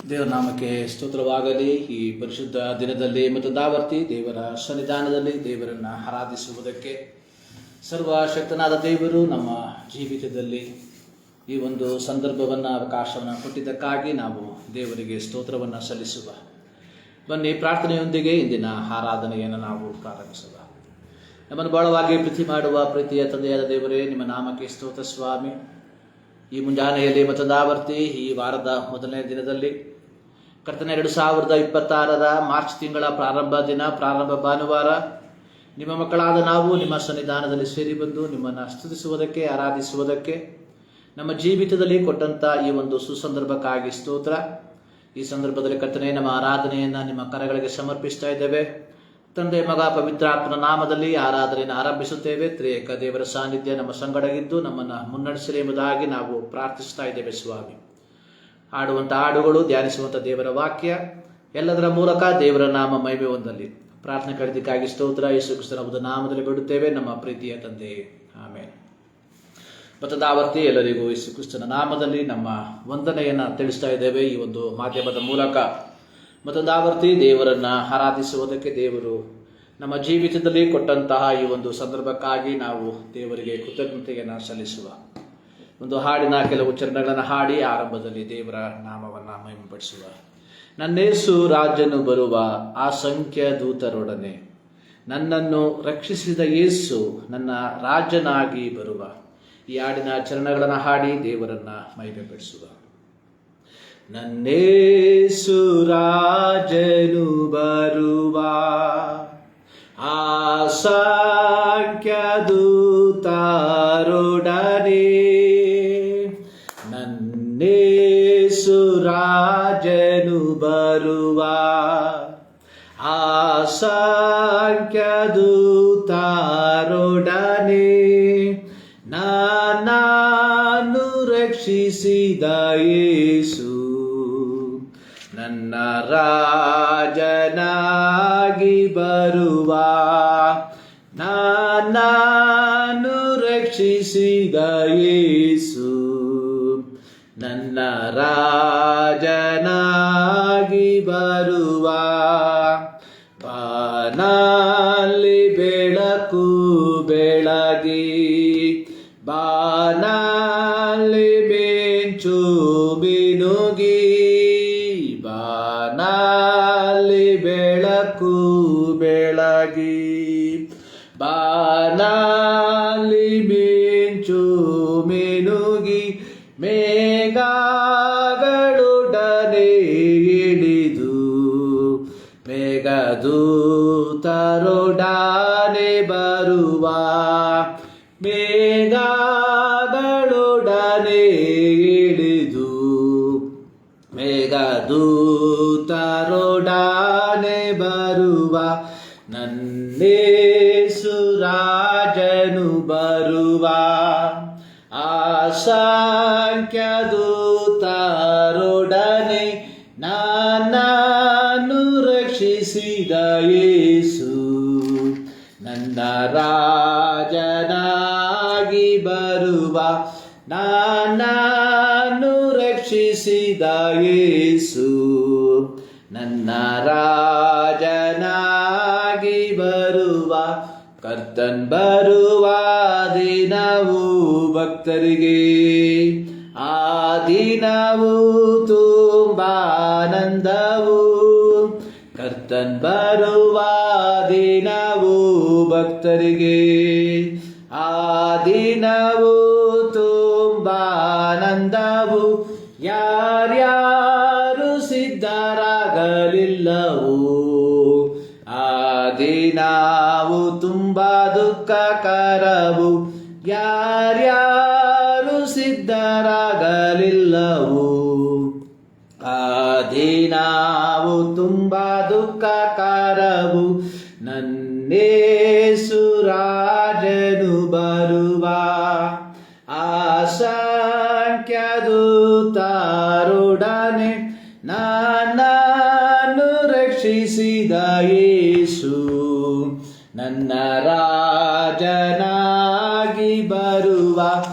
ದೇವರ ನಾಮಕ್ಕೆ ಸ್ತೋತ್ರವಾಗಲಿ. ಈ ಪರಿಶುದ್ಧ ದಿನದಲ್ಲಿ ಮತದಾವರ್ತಿ ದೇವರ ಸನ್ನಿಧಾನದಲ್ಲಿ ದೇವರನ್ನು ಆರಾಧಿಸುವುದಕ್ಕೆ ಸರ್ವಶಕ್ತನಾದ ದೇವರು ನಮ್ಮ ಜೀವಿತದಲ್ಲಿ ಈ ಒಂದು ಸಂದರ್ಭವನ್ನು ಅವಕಾಶವನ್ನು ಕೊಟ್ಟಿದ್ದಕ್ಕಾಗಿ ನಾವು ದೇವರಿಗೆ ಸ್ತೋತ್ರವನ್ನು ಸಲ್ಲಿಸುವ. ಬನ್ನಿ, ಪ್ರಾರ್ಥನೆಯೊಂದಿಗೆ ಇಂದಿನ ಆರಾಧನೆಯನ್ನು ನಾವು ಪ್ರಾರಂಭಿಸುವ. ನಮ್ಮನ್ನು ಬಹಳವಾಗಿ ಪ್ರೀತಿ ಮಾಡುವ ಪ್ರೀತಿಯ ತಂದೆಯಾದ ದೇವರೇ, ನಿಮ್ಮ ನಾಮಕ್ಕೆ ಸ್ತೋತ್ರ ಸ್ವಾಮಿ. ಈ ಮುಂಜಾನೆಯಲ್ಲಿ ಮತದಾವರ್ತಿ ಈ ವಾರದ ಮೊದಲನೇ ದಿನದಲ್ಲಿ ಕರ್ತನ 2026 ಮಾರ್ಚ್ ತಿಂಗಳ ಪ್ರಾರಂಭ ಭಾನುವಾರ, ನಿಮ್ಮ ಮಕ್ಕಳಾದ ನಾವು ನಿಮ್ಮ ಸನ್ನಿಧಾನದಲ್ಲಿ ಸೇರಿ ಬಂದು ನಿಮ್ಮನ್ನು ಸ್ತುತಿಸುವುದಕ್ಕೆ, ಆರಾಧಿಸುವುದಕ್ಕೆ ನಮ್ಮ ಜೀವಿತದಲ್ಲಿ ಕೊಟ್ಟಂಥ ಈ ಒಂದು ಸುಸಂದರ್ಭಕ್ಕಾಗಿ ಸ್ತೋತ್ರ. ಈ ಸಂದರ್ಭದಲ್ಲಿ ಕರ್ತನೆ, ನಮ್ಮ ಆರಾಧನೆಯನ್ನು ನಿಮ್ಮ ಕರಗಳಿಗೆ ಸಮರ್ಪಿಸ್ತಾ ಇದ್ದೇವೆ. ತಂದೆ, ಮಗ, ಪವಿತ್ರಾತ್ಮನ ನಾಮದಲ್ಲಿ ಆರಾಧನೆಯನ್ನು ಆರಂಭಿಸುತ್ತೇವೆ. ತ್ರಿಯೇಕ ದೇವರ ಸಾನ್ನಿಧ್ಯ ನಮ್ಮ ಸಂಗಡಗಿದ್ದು ನಮ್ಮನ್ನು ಮುನ್ನಡೆಸಲಿ ಎಂಬುದಾಗಿ ನಾವು ಪ್ರಾರ್ಥಿಸ್ತಾ ಇದ್ದೇವೆ ಸ್ವಾಮಿ. ಹಾಡುವಂಥ ಹಾಡುಗಳು, ಧ್ಯಾನಿಸುವಂಥ ದೇವರ ವಾಕ್ಯ ಎಲ್ಲದರ ಮೂಲಕ ದೇವರ ನಾಮ ಮಹಿಮೆ ಹೊಂದಲಿ. ಪ್ರಾರ್ಥನೆ ಕಳೆದಕ್ಕಾಗಿ ಸ್ತೋತ್ರ. ಯೇಸು ಕ್ರಿಸ್ತನ ನಾಮದಲ್ಲಿ ಬಿಡುತ್ತೇವೆ ನಮ್ಮ ಪ್ರೀತಿಯ ತಂದೆ, ಆಮೇಲೆ. ಮತದಾವರ್ತಿ ಎಲ್ಲರಿಗೂ ಯೇಸು ಕ್ರಿಸ್ತನ ನಾಮದಲ್ಲಿ ನಮ್ಮ ವಂದನೆಯನ್ನು ತಿಳಿಸ್ತಾ ಇದ್ದೇವೆ. ಈ ಒಂದು ಮಾಧ್ಯಮದ ಮೂಲಕ ಮತದಾವರ್ತಿ ದೇವರನ್ನು ಆರಾಧಿಸುವುದಕ್ಕೆ ದೇವರು ನಮ್ಮ ಜೀವಿತದಲ್ಲಿ ಕೊಟ್ಟಂತಹ ಈ ಒಂದು ಸಂದರ್ಭಕ್ಕಾಗಿ ನಾವು ದೇವರಿಗೆ ಕೃತಜ್ಞತೆಯನ್ನು ಸಲ್ಲಿಸುವ. ಒಂದು ಹಾಡಿನ ಕೆಲವು ಚರಣಗಳನ್ನು ಹಾಡಿ ಆರಂಭದಲ್ಲಿ ದೇವರ ನಾಮವನ್ನು ಮಹಿಮೆಪಡಿಸುವ. ನನ್ನೇಸು ರಾಜನು ಬರುವ ಅಸಂಖ್ಯ ದೂತರೊಡನೆ, ನನ್ನನ್ನು ರಕ್ಷಿಸಿದ ಯೇಸು ನನ್ನ ರಾಜನಾಗಿ ಬರುವ. ಈ ಹಾಡಿನ ಚರಣಗಳನ್ನು ಹಾಡಿ ದೇವರನ್ನು ಮಹಿಮೆಪಡಿಸುವ. ನನ್ನೇಸು ರಾಜನು ಬರುವ ಅಸಂಖ್ಯ ದೂತರೊಡನೆ, ನನ್ನೇಸು ರಾಜನು ಬರುವ ಅಸಂಖ್ಯ ದೂತರೊಡನೆ, ನನ್ನನ್ನು ರಕ್ಷಿಸಿದ ಯೇಸು ನನ್ನ ರಾಜನಾಗಿ ಬರುವ. ನನ್ನನ್ನು ರಕ್ಷಿಸಿದ ಯೇಸು ನನ್ನ ರಾಜನಾಗಿ ಬರುವ. ಬಾನಲ್ಲಿ ಬೆಳಕು ಬೆಳಗಿ, ಬಾನಲ್ಲಿ ಮಿಂಚು ಮಿನುಗಿ, ಬಾನಲ್ಲಿ ಬೆಳಕು ಬೆಳಗಿ, ಬಾನಲ್ಲಿ ಮಿಂಚು ಮಿನುಗಿ, ಮೇಘಗಳೊಡನೆ ಇಳಿದು ಮೇಘದೂತರೊಡನೆ ಬರುವ. ಮೇಘಗಳೊಡನೆ ಇಳಿದು ಮೇಘದೂತರೊಡನೆ ಬರುವ. ನನ್ನೇಸು ರಾಜನು ಬರುವ ಅಸಂಖ್ಯ ದೂತರೊಡನೆ, ನನ್ನನ್ನು ರಕ್ಷಿಸಿದ ಯೇಸು ನನ್ನ ರಾಜನಾಗಿ ಬರುವ. ನನ್ನನ್ನು ರಕ್ಷಿಸಿದ ಯೇಸು ನನ್ನ ರಾಜನಾಗಿ ಬರುವ. ಕರ್ತನ್ ಬರುವ ದಿನವು ಭಕ್ತರಿಗೆ ಆ ದಿನವು ತುಂಬಾ ಆನಂದವು. ಕರ್ತನ್ ಬರುವ ದಿನವು ಭಕ್ತರಿಗೆ ಆ ದಿನವು ತುಂಬಾ ಆನಂದವು. ಯಾರ್ಯಾರು ಸಿದ್ಧರಾಗಲಿಲ್ಲವೋ ಆ ದಿನವು ತುಂಬಾ ದುಃಖಕರವು. ಯಾರ್ಯಾರು ಸಿದ್ಧರಾಗಲಿಲ್ಲವೋ ಆ ದಿನವು ತುಂಬಾ ದುಃಖಕರವು. ನನ್ನೇಸು ರಾಜನು ಬರುವ ಅಸಂಖ್ಯ ದೂತರೊಡನೆ, ನನ್ನನ್ನು ರಕ್ಷಿಸಿದ ಯೇಸು ನನ್ನ ರಾಜನಾಗಿ ಬರುವ.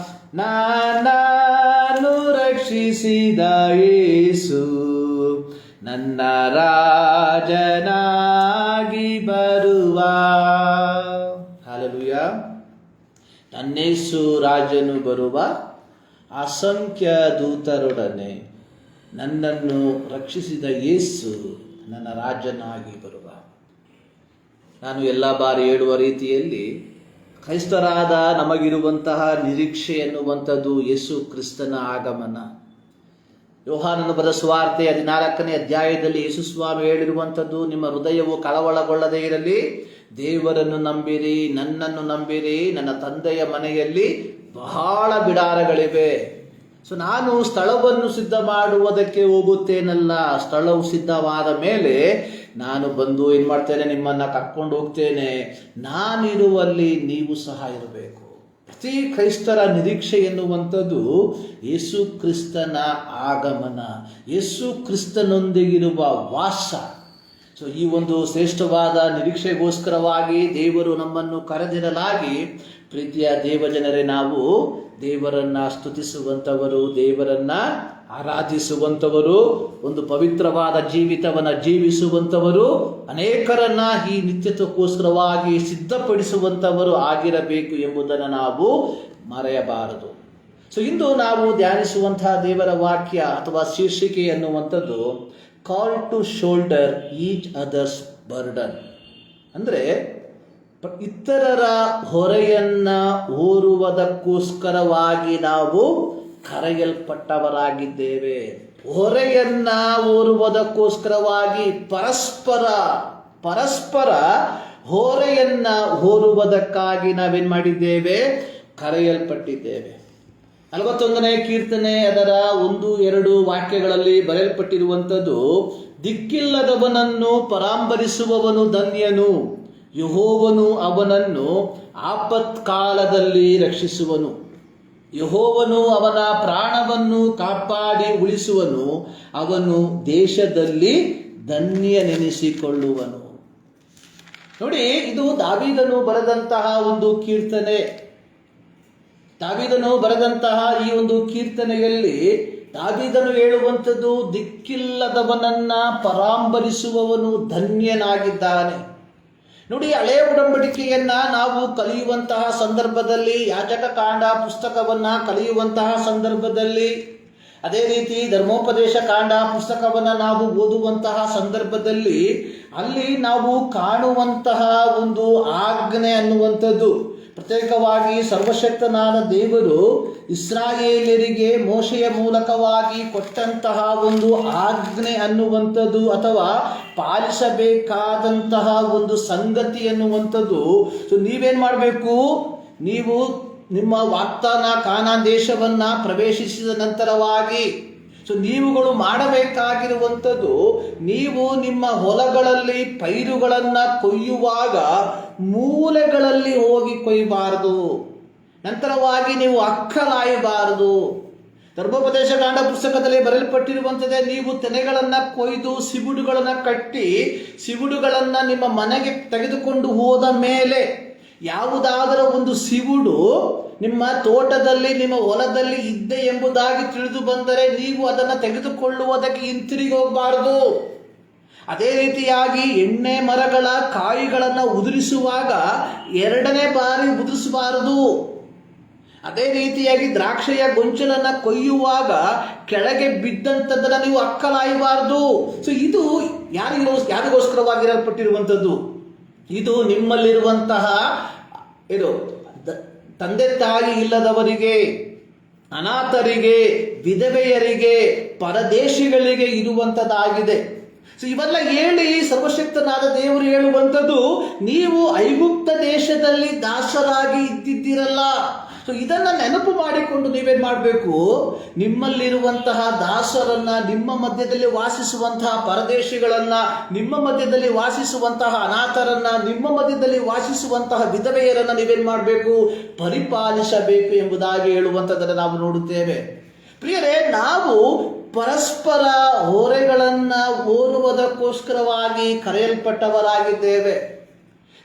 ನನ್ನನ್ನು ರಕ್ಷಿಸಿದ ಯೇಸು ನನ್ನ ರಾಜನಾಗಿ ಬರುವ. ಹಲ್ಲೆಲೂಯ. ನನ್ನೇಸು ರಾಜನು ಬರುವ ಅಸಂಖ್ಯ ದೂತರೊಡನೆ ನನ್ನನ್ನು ರಕ್ಷಿಸಿದ ಯೇಸು ನನ್ನ ರಾಜನಾಗಿ ಬರುವ. ನಾನು ಎಲ್ಲ ಬಾರಿ ಹೇಳುವ ರೀತಿಯಲ್ಲಿ ಕ್ರೈಸ್ತರಾದ ನಮಗಿರುವಂತಹ ನಿರೀಕ್ಷೆ ಎನ್ನುವಂಥದ್ದು ಯೇಸು ಕ್ರಿಸ್ತನ ಆಗಮನ. ಯೋಹಾನನು ಬರೆದ ಸುವಾರ್ತೆ 14ನೇ ಅಧ್ಯಾಯದಲ್ಲಿ ಯೇಸು ಸ್ವಾಮಿ ಹೇಳಿರುವಂಥದ್ದು, ನಿಮ್ಮ ಹೃದಯವು ಕಳವಳಗೊಳ್ಳದೇ ಇರಲಿ, ದೇವರನ್ನು ನಂಬಿರಿ, ನನ್ನನ್ನು ನಂಬಿರಿ, ನನ್ನ ತಂದೆಯ ಮನೆಯಲ್ಲಿ ಬಹಳ ಬಿಡಾರಗಳಿವೆ. ಸೊ ನಾನು ಸ್ಥಳವನ್ನು ಸಿದ್ಧ ಮಾಡುವುದಕ್ಕೆ ಹೋಗುತ್ತೇನಲ್ಲ, ಸ್ಥಳವು ಸಿದ್ಧವಾದ ಮೇಲೆ ನಾನು ಬಂದು ಏನು ಮಾಡ್ತೇನೆ, ನಿಮ್ಮನ್ನು ಕರ್ಕೊಂಡು ಹೋಗ್ತೇನೆ. ನಾನಿರುವಲ್ಲಿ ನೀವು ಸಹ ಇರಬೇಕು. ಪ್ರತಿ ಕ್ರೈಸ್ತರ ನಿರೀಕ್ಷೆ ಎನ್ನುವಂಥದ್ದು ಯೇಸು ಕ್ರಿಸ್ತನ ಆಗಮನ, ಯೇಸು ಕ್ರಿಸ್ತನೊಂದಿಗಿರುವ ವಾಸ. ಸೊ ಈ ಒಂದು ಶ್ರೇಷ್ಠವಾದ ನಿರೀಕ್ಷೆಗೋಸ್ಕರವಾಗಿ ದೇವರು ನಮ್ಮನ್ನು ಕರೆದಿರಲಾಗಿ, ಪ್ರೀತಿಯ ದೇವಜನರೇ, ನಾವು ದೇವರನ್ನ ಸ್ತುತಿಸುವಂಥವರು, ದೇವರನ್ನ ಆರಾಧಿಸುವಂಥವರು, ಒಂದು ಪವಿತ್ರವಾದ ಜೀವಿತವನ್ನು ಜೀವಿಸುವಂಥವರು, ಅನೇಕರನ್ನ ಈ ನಿತ್ಯತ್ವಕ್ಕೋಸ್ಕರವಾಗಿ ಸಿದ್ಧಪಡಿಸುವಂಥವರು ಆಗಿರಬೇಕು ಎಂಬುದನ್ನು ನಾವು ಮರೆಯಬಾರದು. ಸೊ ಇಂದು ನಾವು ಧ್ಯಾನಿಸುವಂತಹ ದೇವರ ವಾಕ್ಯ ಅಥವಾ ಶೀರ್ಷಿಕೆ ಎನ್ನುವಂಥದ್ದು call to shoulder each other's burden. ಅಂದರೆ ಇತರರ ಹೊರೆಯನ್ನ ಹೊರುವುದಕ್ಕೋಸ್ಕರವಾಗಿ ನಾವು ಕರೆಯಲ್ಪಟ್ಟವರಾಗಿದ್ದೇವೆ. ಹೊರೆಯನ್ನ ಹೊರುವುದಕ್ಕೋಸ್ಕರವಾಗಿ ಪರಸ್ಪರ ಹೊರೆಯನ್ನ ಹೊರುವುದಕ್ಕಾಗಿ ನಾವೇನ್ ಮಾಡಿದ್ದೇವೆ, ಕರೆಯಲ್ಪಟ್ಟಿದ್ದೇವೆ. 41ನೇ ಕೀರ್ತನೆ ಅದರ 1-2 ವಾಕ್ಯಗಳಲ್ಲಿ ಬರೆಯಲ್ಪಟ್ಟಿರುವಂಥದ್ದು, ದಿಕ್ಕಿಲ್ಲದವನನ್ನು ಪರಾಂಬರಿಸುವವನು ಧನ್ಯನು, ಯೆಹೋವನು ಅವನನ್ನು ಆಪತ್ಕಾಲದಲ್ಲಿ ರಕ್ಷಿಸುವನು. ಯೆಹೋವನು ಅವನ ಪ್ರಾಣವನ್ನು ಕಾಪಾಡಿ ಉಳಿಸುವನು, ಅವನು ದೇಶದಲ್ಲಿ ಧನ್ಯನೆನಿಸಿಕೊಳ್ಳುವನು. ನೋಡಿ, ಇದು ದಾವೀದನು ಬರೆದಂತಹ ಒಂದು ಕೀರ್ತನೆ. ದಾವೀದನು ಬರೆದಂತಹ ಈ ಒಂದು ಕೀರ್ತನೆಯಲ್ಲಿ ದಾವೀದನು ಹೇಳುವಂಥದ್ದು, ದಿಕ್ಕಿಲ್ಲದವನನ್ನ ಪರಾಂಬರಿಸುವವನು ಧನ್ಯನಾಗಿದ್ದಾನೆ. ನೋಡಿ, ಹಳೆಯ ಉಡಂಬಡಿಕೆಯನ್ನ ನಾವು ಕಲಿಯುವಂತಹ ಸಂದರ್ಭದಲ್ಲಿ, ಯಾಜಕ ಕಾಂಡ ಪುಸ್ತಕವನ್ನ ಕಲಿಯುವಂತಹ ಸಂದರ್ಭದಲ್ಲಿ, ಅದೇ ರೀತಿ ಧರ್ಮೋಪದೇಶ ಕಾಂಡ ಪುಸ್ತಕವನ್ನ ನಾವು ಓದುವಂತಹ ಸಂದರ್ಭದಲ್ಲಿ, ಅಲ್ಲಿ ನಾವು ಕಾಣುವಂತಹ ಒಂದು ಆಜ್ಞೆ ಅನ್ನುವಂಥದ್ದು, ಪ್ರತ್ಯೇಕವಾಗಿ ಸರ್ವಶಕ್ತನಾದ ದೇವರು ಇಸ್ರಾಯೇಲರಿಗೆ ಮೋಶೆಯ ಮೂಲಕವಾಗಿ ಕೊಟ್ಟಂತಹ ಒಂದು ಆಜ್ಞೆ ಅನ್ನುವಂಥದ್ದು, ಅಥವಾ ಪಾಲಿಸಬೇಕಾದಂತಹ ಒಂದು ಸಂಗತಿ ಅನ್ನುವಂಥದ್ದು. ಸೊ ನೀವೇನ್ ಮಾಡಬೇಕು, ನೀವು ನಿಮ್ಮ ವಾಗ್ದಾನ ಕಾನಾನ್ ದೇಶವನ್ನ ಪ್ರವೇಶಿಸಿದ ನಂತರವಾಗಿ ನೀವುಗಳು ಮಾಡಬೇಕಾಗಿರುವಂಥದ್ದು, ನೀವು ನಿಮ್ಮ ಹೊಲಗಳಲ್ಲಿ ಪೈರುಗಳನ್ನ ಕೊಯ್ಯುವಾಗ ಮೂಲೆಗಳಲ್ಲಿ ಹೋಗಿ ಕೊಯ್ಯಬಾರದು. ನಂತರವಾಗಿ ನೀವು ಅಕ್ಕಲಾಯಬಾರದು. ಧರ್ಮೋಪದೇಶ ಕಾಂಡ ಪುಸ್ತಕದಲ್ಲಿ ಬರೆಯಲ್ಪಟ್ಟಿರುವಂಥದ್ದೇ, ನೀವು ತೆನೆಗಳನ್ನ ಕೊಯ್ದು ಸಿಗುಡುಗಳನ್ನ ಕಟ್ಟಿ ಸಿಗುಡುಗಳನ್ನ ನಿಮ್ಮ ಮನೆಗೆ ತೆಗೆದುಕೊಂಡು ಹೋದ ಮೇಲೆ ಯಾವುದಾದರೂ ಒಂದು ಸಿಗುಡು ನಿಮ್ಮ ತೋಟದಲ್ಲಿ ನಿಮ್ಮ ಹೊಲದಲ್ಲಿ ಇದ್ದೆ ಎಂಬುದಾಗಿ ತಿಳಿದು ಬಂದರೆ ನೀವು ಅದನ್ನು ತೆಗೆದುಕೊಳ್ಳುವುದಕ್ಕೆ ಹಿಂತಿರುಗಿ ಹೋಗಬಾರದು. ಅದೇ ರೀತಿಯಾಗಿ ಎಣ್ಣೆ ಮರಗಳ ಕಾಯಿಗಳನ್ನು ಉದುರಿಸುವಾಗ 2ನೇ ಬಾರಿ ಉದುರಿಸಬಾರದು. ಅದೇ ರೀತಿಯಾಗಿ ದ್ರಾಕ್ಷಿಯ ಗೊಂಚಲನ್ನ ಕೊಯ್ಯುವಾಗ ಕೆಳಗೆ ಬಿದ್ದಂಥದ್ದನ್ನು ನೀವು ಅಕ್ಕಲಾಯಬಾರದು. ಸೊ ಇದು ಯಾರಿಗೋಸ್ಕರವಾಗಿರಲ್ಪಟ್ಟಿರುವಂಥದ್ದು? ಇದು ನಿಮ್ಮಲ್ಲಿರುವಂತಹ ತಂದೆ ತಾಯಿ ಇಲ್ಲದವರಿಗೆ, ಅನಾಥರಿಗೆ, ವಿಧವೆಯರಿಗೆ, ಪರದೇಶಿಗಳಿಗೆ ಇರುವಂಥದ್ದಾಗಿದೆ. ಸೊ ಇವೆಲ್ಲ ಹೇಳಿ ಸರ್ವಶಕ್ತನಾದ ದೇವರು ಹೇಳುವಂಥದ್ದು, ನೀವು ಐಗುಪ್ತ ದೇಶದಲ್ಲಿ ದಾಸರಾಗಿ ಇದ್ದಿದ್ದೀರಲ್ಲ. ಸೊ ಇದನ್ನ ನೆನಪು ಮಾಡಿಕೊಂಡು ನೀವೇನ್ ಮಾಡಬೇಕು, ನಿಮ್ಮಲ್ಲಿರುವಂತಹ ದಾಸರನ್ನ, ನಿಮ್ಮ ಮಧ್ಯದಲ್ಲಿ ವಾಸಿಸುವಂತಹ ಪರದೇಶಿಗಳನ್ನ, ನಿಮ್ಮ ಮಧ್ಯದಲ್ಲಿ ವಾಸಿಸುವಂತಹ ಅನಾಥರನ್ನ, ನಿಮ್ಮ ಮಧ್ಯದಲ್ಲಿ ವಾಸಿಸುವಂತಹ ವಿಧವೆಯರನ್ನ ನೀವೇನ್ ಮಾಡಬೇಕು, ಪರಿಪಾಲಿಸಬೇಕು ಎಂಬುದಾಗಿ ಹೇಳುವಂಥದ್ದನ್ನು ನಾವು ನೋಡುತ್ತೇವೆ. ಪ್ರಿಯರೇ, ನಾವು ಪರಸ್ಪರ ಹೊರೆಗಳನ್ನ ಹೊರುವುದಕ್ಕೋಸ್ಕರವಾಗಿ ಕರೆಯಲ್ಪಟ್ಟವರಾಗಿದ್ದೇವೆ.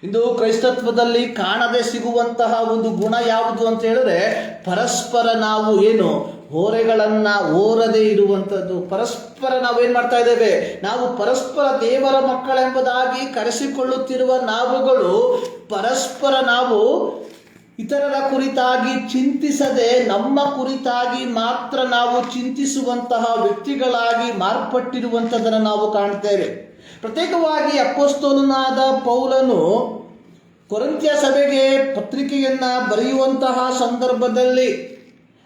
ಇಂದು ಕ್ರೈಸ್ತತ್ವದಲ್ಲಿ ಕಾಣದೆ ಸಿಗುವಂತಹ ಒಂದು ಗುಣ ಯಾವುದು ಅಂತ ಹೇಳಿದ್ರೆ, ಪರಸ್ಪರ ನಾವು ಹೊರೆಗಳನ್ನ ಓರದೆ ಇರುವಂಥದ್ದು. ಪರಸ್ಪರ ನಾವೇನ್ ಮಾಡ್ತಾ ಇದ್ದೇವೆ, ನಾವು ಪರಸ್ಪರ ದೇವರ ಮಕ್ಕಳೆಂಬುದಾಗಿ ಕರೆಸಿಕೊಳ್ಳುತ್ತಿರುವ ನಾವುಗಳು ಪರಸ್ಪರ ನಾವು ಇತರರ ಕುರಿತಾಗಿ ಚಿಂತಿಸದೆ ನಮ್ಮ ಕುರಿತಾಗಿ ಮಾತ್ರ ನಾವು ಚಿಂತಿಸುವಂತಹ ವ್ಯಕ್ತಿಗಳಾಗಿ ಮಾರ್ಪಟ್ಟಿರುವಂಥದ್ದನ್ನು ನಾವು ಕಾಣ್ತೇವೆ. ಪ್ರತ್ಯೇಕವಾಗಿ ಅಪೊಸ್ತಲನಾದ ಪೌಲನು ಕೊರಿಂಥ್ಯ ಸಭೆಗೆ ಪತ್ರಿಕೆಯನ್ನ ಬರೆಯುವಂತಹ ಸಂದರ್ಭದಲ್ಲಿ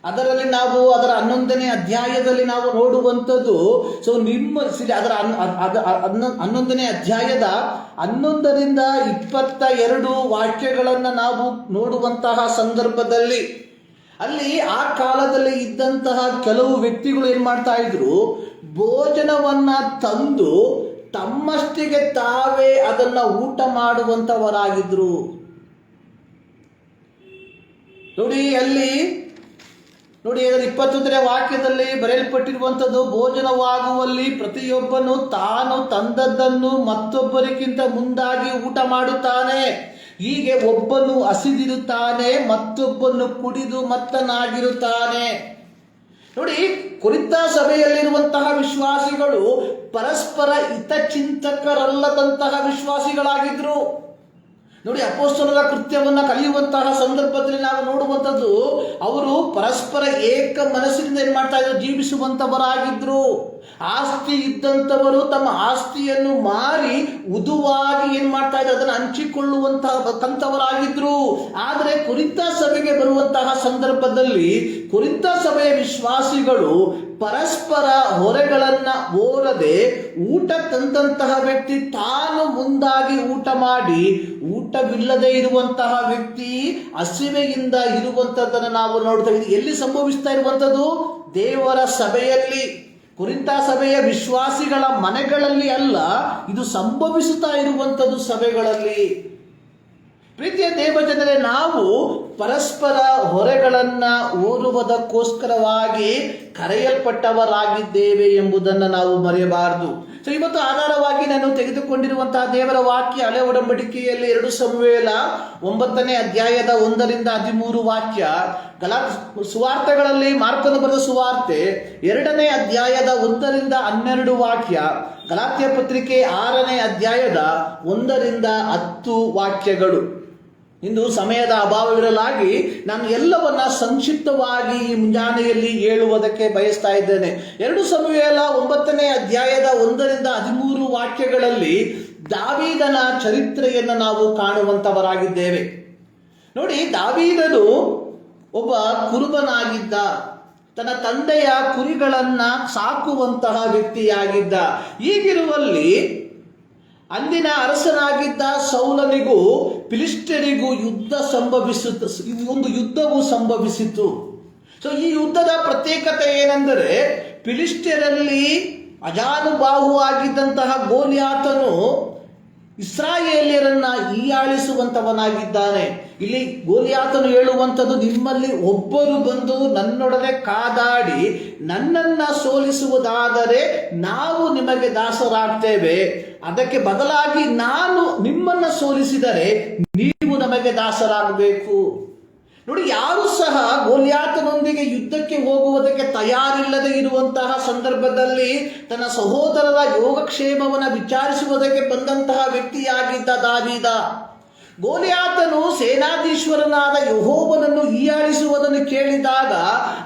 ಅದರಲ್ಲಿ ನಾವು ಅದರ 11ನೇ ಅಧ್ಯಾಯದಲ್ಲಿ ನಾವು ನೋಡುವಂಥದ್ದು, ಅದರ 11ನೇ ಅಧ್ಯಾಯದ 11ರಿಂದ 22 ವಾಕ್ಯಗಳನ್ನು ನಾವು ನೋಡುವಂತಹ ಸಂದರ್ಭದಲ್ಲಿ ಅಲ್ಲಿ ಆ ಕಾಲದಲ್ಲಿ ಇದ್ದಂತಹ ಕೆಲವು ವ್ಯಕ್ತಿಗಳು ಏನ್ ಮಾಡ್ತಾ ಇದ್ರು, ಭೋಜನವನ್ನ ತಂದು ತಮ್ಮಷ್ಟಿಗೆ ತಾವೇ ಅದನ್ನ ಊಟ ಮಾಡುವಂತವರಾಗಿದ್ರು. ನೋಡಿ ಅದರ 21ನೇ ವಾಕ್ಯದಲ್ಲಿ ಬರೆಯಲ್ಪಟ್ಟಿರುವಂಥದ್ದು, ಭೋಜನವಾಗುವಲ್ಲಿ ಪ್ರತಿಯೊಬ್ಬನು ತಾನು ತಂದದ್ದನ್ನು ಮತ್ತೊಬ್ಬರಿಗಿಂತ ಮುಂದಾಗಿ ಊಟ ಮಾಡುತ್ತಾನೆ. ಹೀಗೆ ಒಬ್ಬನು ಹಸಿದಿರುತ್ತಾನೆ, ಮತ್ತೊಬ್ಬನು ಕುಡಿದು ಮತ್ತನಾಗಿರುತ್ತಾನೆ. ನೋಡಿ, ಕೊರಿಂಥ ಸಭೆಯಲ್ಲಿರುವಂತಹ ವಿಶ್ವಾಸಿಗಳು ಪರಸ್ಪರ ಹಿತಚಿಂತಕರಲ್ಲದಂತಹ ವಿಶ್ವಾಸಿಗಳಾಗಿದ್ರು. ನೋಡಿ, ಅಪೊಸ್ತಲರ ಕೃತ್ಯವನ್ನ ಕಲಿಯುವಂತಹ ಸಂದರ್ಭದಲ್ಲಿ ನಾವು ನೋಡುವಂಥದ್ದು, ಅವರು ಪರಸ್ಪರ ಏಕ ಮನಸ್ಸಿನಿಂದ ಏನ್ ಮಾಡ್ತಾ ಇದ್ರು, ಜೀವಿಸುವಂತವರಾಗಿದ್ರು. ಆಸ್ತಿ ಇದ್ದಂಥವರು ತಮ್ಮ ಆಸ್ತಿಯನ್ನು ಮಾರಿ ಉದುವಾಗಿ ಏನ್ ಮಾಡ್ತಾ ಇದ್ರು, ಅದನ್ನು ಹಂಚಿಕೊಳ್ಳುವಂತಹವರಾಗಿದ್ರು. ಆದರೆ ಕೊರಿಂಥ ಸಭೆಗೆ ಬರುವಂತಹ ಸಂದರ್ಭದಲ್ಲಿ ಕೊರಿಂಥ ಸಭೆಯ ವಿಶ್ವಾಸಿಗಳು ಪರಸ್ಪರ ಹೊರೆಗಳನ್ನ ಓರದೆ ಊಟ ತಂದಂತಹ ವ್ಯಕ್ತಿ ತಾನು ಮುಂದಾಗಿ ಊಟ ಮಾಡಿ, ಊಟವಿಲ್ಲದೆ ಇರುವಂತಹ ವ್ಯಕ್ತಿ ಹಸಿವೆಯಿಂದ ಇರುವಂತದ್ದನ್ನು ನಾವು ನೋಡ್ತೇವೆ. ಎಲ್ಲಿ ಸಂಭವಿಸ್ತಾ ಇರುವಂಥದ್ದು? ದೇವರ ಸಭೆಯಲ್ಲಿ, ಕೊರಿಂಥ ಸಭೆಯ ವಿಶ್ವಾಸಿಗಳ ಮನೆಗಳಲ್ಲಿ ಅಲ್ಲ, ಇದು ಸಂಭವಿಸುತ್ತಾ ಇರುವಂಥದ್ದು ಸಭೆಗಳಲ್ಲಿ. ಪ್ರೀತಿಯ ದೇವಜನರೇ, ನಾವು ಪರಸ್ಪರ ಹೊರೆಗಳನ್ನ ಓರುವುದಕ್ಕೋಸ್ಕರವಾಗಿ ಕರೆಯಲ್ಪಟ್ಟವರಾಗಿದ್ದೇವೆ ಎಂಬುದನ್ನು ನಾವು ಮರೆಯಬಾರದು. ಇವತ್ತು ಆಧಾರವಾಗಿ ನಾನು ತೆಗೆದುಕೊಂಡಿರುವಂತಹ ದೇವರ ವಾಕ್ಯ ಹಳೆ ಒಡಂಬಡಿಕೆಯಲ್ಲಿ 2 ಸಮುವೇಲ 9ನೇ ಅಧ್ಯಾಯದ 1ರಿಂದ 13 ವಾಕ್ಯ, ಸುವಾರ್ತೆಗಳಲ್ಲಿ ಮಾರ್ಕನು ಬರೆದ ಸುವಾರ್ತೆ 2ನೇ ಅಧ್ಯಾಯದ 1ರಿಂದ 12 ವಾಕ್ಯ, ಗಲಾತ್ಯ ಪತ್ರಿಕೆ 6ನೇ ಅಧ್ಯಾಯದ 1ರಿಂದ 10 ವಾಕ್ಯಗಳು. ಇಂದು ಸಮಯದ ಅಭಾವವಿರಲಾಗಿ ನಾನು ಎಲ್ಲವನ್ನ ಸಂಕ್ಷಿಪ್ತವಾಗಿ ಈ ಮುಂಜಾನೆಯಲ್ಲಿ ಹೇಳುವುದಕ್ಕೆ ಬಯಸ್ತಾ ಇದ್ದೇನೆ. 2 ಸಮುವೇಲ 9ನೇ ಅಧ್ಯಾಯದ 1ರಿಂದ 13 ವಾಕ್ಯಗಳಲ್ಲಿ ದಾವೀದನ ಚರಿತ್ರೆಯನ್ನು ನಾವು ಕಾಣುವಂತವರಾಗಿದ್ದೇವೆ. ನೋಡಿ, ದಾವೀದನು ಒಬ್ಬ ಕುರುಬನಾಗಿದ್ದ, ತನ್ನ ತಂದೆಯ ಕುರಿಗಳನ್ನ ಸಾಕುವಂತಹ ವ್ಯಕ್ತಿಯಾಗಿದ್ದ. ಹೀಗಿರುವಲ್ಲಿ ಅಂದಿನ ಅರಸನಾಗಿದ್ದ ಸೌಲನಿಗೂ ಫಿಲಿಸ್ಟಿಯರಿಗೂ ಒಂದು ಯುದ್ಧವು ಸಂಭವಿಸಿತು. ಈ ಯುದ್ಧದ ಪ್ರತ್ಯೇಕತೆ ಏನೆಂದರೆ, ಫಿಲಿಸ್ಟಿಯರಲ್ಲಿ ಅಜಾನುಬಾಹುವಾಗಿದ್ದಂತಹ ಗೋಲಿಯಾತನು ಇಸ್ರಾಯೇಲಿಯರನ್ನ ಹೀಯಾಳಿಸುವಂತವನಾಗಿದ್ದಾನೆ. ಇಲ್ಲಿ ಗೋಲಿಯಾತನು ಹೇಳುವಂಥದ್ದು, ನಿಮ್ಮಲ್ಲಿ ಒಬ್ಬರು ಬಂದು ನನ್ನೊಡನೆ ಕಾದಾಡಿ ನನ್ನನ್ನ ಸೋಲಿಸುವುದಾದರೆ ನಾವು ನಿಮಗೆ ದಾಸರಾಗ್ತೇವೆ, ಅದಕ್ಕೆ ಬದಲಾಗಿ ನಾನು ನಿಮ್ಮನ್ನ ಸೋಲಿಸಿದರೆ ನೀವು ನಮಗೆ ದಾಸರಾಗಬೇಕು. ನೋಡಿ, ಯಾರು ಸಹ ಗೋಲಿಯಾತನೊಂದಿಗೆ ಯುದ್ಧಕ್ಕೆ ಹೋಗುವುದಕ್ಕೆ ತಯಾರಿಲ್ಲದೆ ಇರುವಂತಹ ಸಂದರ್ಭದಲ್ಲಿ ತನ್ನ ಸಹೋದರರ ಯೋಗಕ್ಷೇಮವನ್ನು ವಿಚಾರಿಸುವುದಕ್ಕೆ ಬಂದಂತಹ ವ್ಯಕ್ತಿಯಾಗಿದ್ದ ದಾವೀದ. ಗೋಲಿಯಾತನು ಸೇನಾಧೀಶ್ವರನಾದ ಯೆಹೋವನನ್ನು ಹೀಯಾಳಿಸುವುದನ್ನು ಕೇಳಿದಾಗ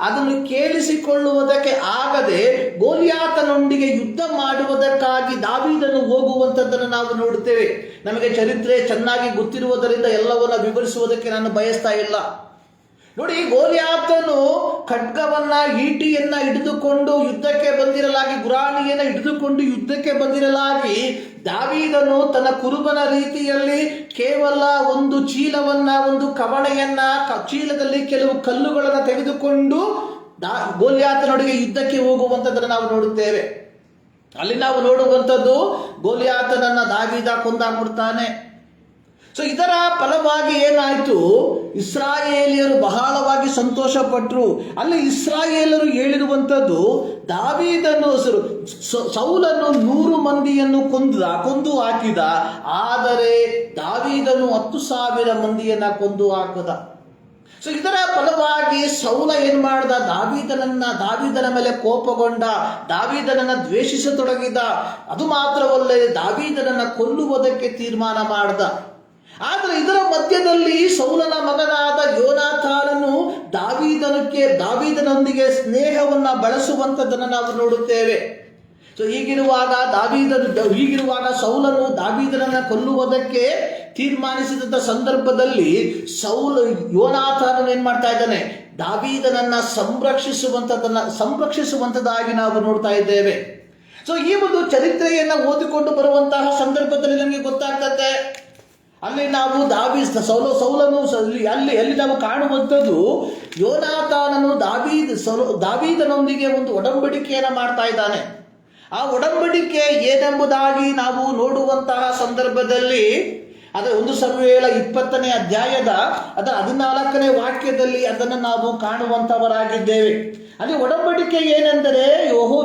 ಅದನ್ನು ಕೇಳಿಸಿಕೊಳ್ಳುವುದಕ್ಕೆ ಆಗದೆ ಗೋಲಿಯಾತನೊಂದಿಗೆ ಯುದ್ಧ ಮಾಡುವುದಕ್ಕಾಗಿ ದಾವೀದನು ಹೋಗುವಂಥದ್ದನ್ನು ನಾವು ನೋಡುತ್ತೇವೆ. ನಮಗೆ ಚರಿತ್ರೆ ಚೆನ್ನಾಗಿ ಗೊತ್ತಿರುವುದರಿಂದ ಎಲ್ಲವನ್ನ ವಿವರಿಸುವುದಕ್ಕೆ ನಾನು ಬಯಸ್ತಾ ಇಲ್ಲ. ನೋಡಿ, ಗೋಲಿಯಾತನು ಖಡ್ಗವನ್ನ ಈಟಿಯನ್ನ ಹಿಡಿದುಕೊಂಡು ಯುದ್ಧಕ್ಕೆ ಬಂದಿರಲಾಗಿ, ಗುರಾಣಿಯನ್ನ ಹಿಡಿದುಕೊಂಡು ಯುದ್ಧಕ್ಕೆ ಬಂದಿರಲಾಗಿ, ದಾವೀದನು ತನ್ನ ಕುರುಬನ ರೀತಿಯಲ್ಲಿ ಕೇವಲ ಒಂದು ಚೀಲವನ್ನ, ಒಂದು ಕವಣೆಯನ್ನ, ಚೀಲದಲ್ಲಿ ಕೆಲವು ಕಲ್ಲುಗಳನ್ನು ತೆಗೆದುಕೊಂಡು ಗೋಲಿಯಾತನೊಳಗೆ ಯುದ್ಧಕ್ಕೆ ಹೋಗುವಂಥದ್ದನ್ನು ನಾವು ನೋಡುತ್ತೇವೆ. ಅಲ್ಲಿ ನಾವು ನೋಡುವಂಥದ್ದು, ಗೋಲಿಯಾತನನ್ನ ದಾವೀದ ಕೊಂದಾಕ್ಬಿಡ್ತಾನೆ. ಇದರ ಫಲವಾಗಿ ಏನಾಯ್ತು, ಇಸ್ರಾಯೇಲಿಯರು ಬಹಳವಾಗಿ ಸಂತೋಷ ಪಟ್ಟರು. ಅಲ್ಲಿ ಇಸ್ರಾಯೇಲರು ಹೇಳಿರುವಂಥದ್ದು, ದಾವೀದನು ಸೌಲನು 100 ಮಂದಿಯನ್ನು ಕೊಂದು ಹಾಕಿದ, ಆದರೆ ದಾವೀದನು 10,000 ಮಂದಿಯನ್ನ ಕೊಂದು ಹಾಕದ. ಇದರ ಫಲವಾಗಿ ಸೌಲ ಏನ್ ಮಾಡ್ದ, ದಾವೀದನ ಮೇಲೆ ಕೋಪಗೊಂಡ, ದಾವೀದನನ್ನ ದ್ವೇಷಿಸತೊಡಗಿದ. ಅದು ಮಾತ್ರವಲ್ಲದೆ ದಾವೀದನನ್ನ ಕೊಲ್ಲುವುದಕ್ಕೆ ತೀರ್ಮಾನ ಮಾಡ್ದ. ಆದರೆ ಇದರ ಮಧ್ಯದಲ್ಲಿ ಸೌಲನ ಮಗನಾದ ಯೋನಾಥಾನನು ದಾವೀದನೊಂದಿಗೆ ಸ್ನೇಹವನ್ನ ಬಳಸುವಂಥದ್ದನ್ನು ನಾವು ನೋಡುತ್ತೇವೆ. ಹೀಗಿರುವಾಗ ಸೌಲನು ದಾವೀದನನ್ನ ಕೊಲ್ಲುವುದಕ್ಕೆ ತೀರ್ಮಾನಿಸಿದಂಥ ಸಂದರ್ಭದಲ್ಲಿ ಯೋನಾಥಾನನು ಏನ್ ಮಾಡ್ತಾ ಇದ್ದಾನೆ, ದಾವೀದನನ್ನ ಸಂರಕ್ಷಿಸುವಂತದ್ದಾಗಿ ನಾವು ನೋಡ್ತಾ ಇದ್ದೇವೆ. ಈ ಒಂದು ಚರಿತ್ರೆಯನ್ನ ಓದಿಕೊಂಡು ಬರುವಂತಹ ಸಂದರ್ಭದಲ್ಲಿ ನಮಗೆ ಗೊತ್ತಾಗ್ತದೆ, ಅಲ್ಲಿ ನಾವು ಸೌಲನು ಅಲ್ಲಿ ನಾವು ಕಾಣುವಂಥದ್ದು, ಯೋನಾಥಾನನು ದಾವೀದನೊಂದಿಗೆ ಒಂದು ಒಡಂಬಡಿಕೆಯನ್ನು ಮಾಡ್ತಾ ಇದ್ದಾನೆ. ಆ ಒಡಂಬಡಿಕೆ ಏನೆಂಬುದಾಗಿ ನಾವು ನೋಡುವಂತಹ ಸಂದರ್ಭದಲ್ಲಿ ಅದರ 1 ಸಮುವೇಲ 20ನೇ ಅಧ್ಯಾಯದ ಅದರ 14ನೇ ವಾಕ್ಯದಲ್ಲಿ ಅದನ್ನು ನಾವು ಕಾಣುವಂತವರಾಗಿದ್ದೇವೆ. ಅಲ್ಲಿ ಒಡಂಬಡಿಕೆ ಏನೆಂದರೆ,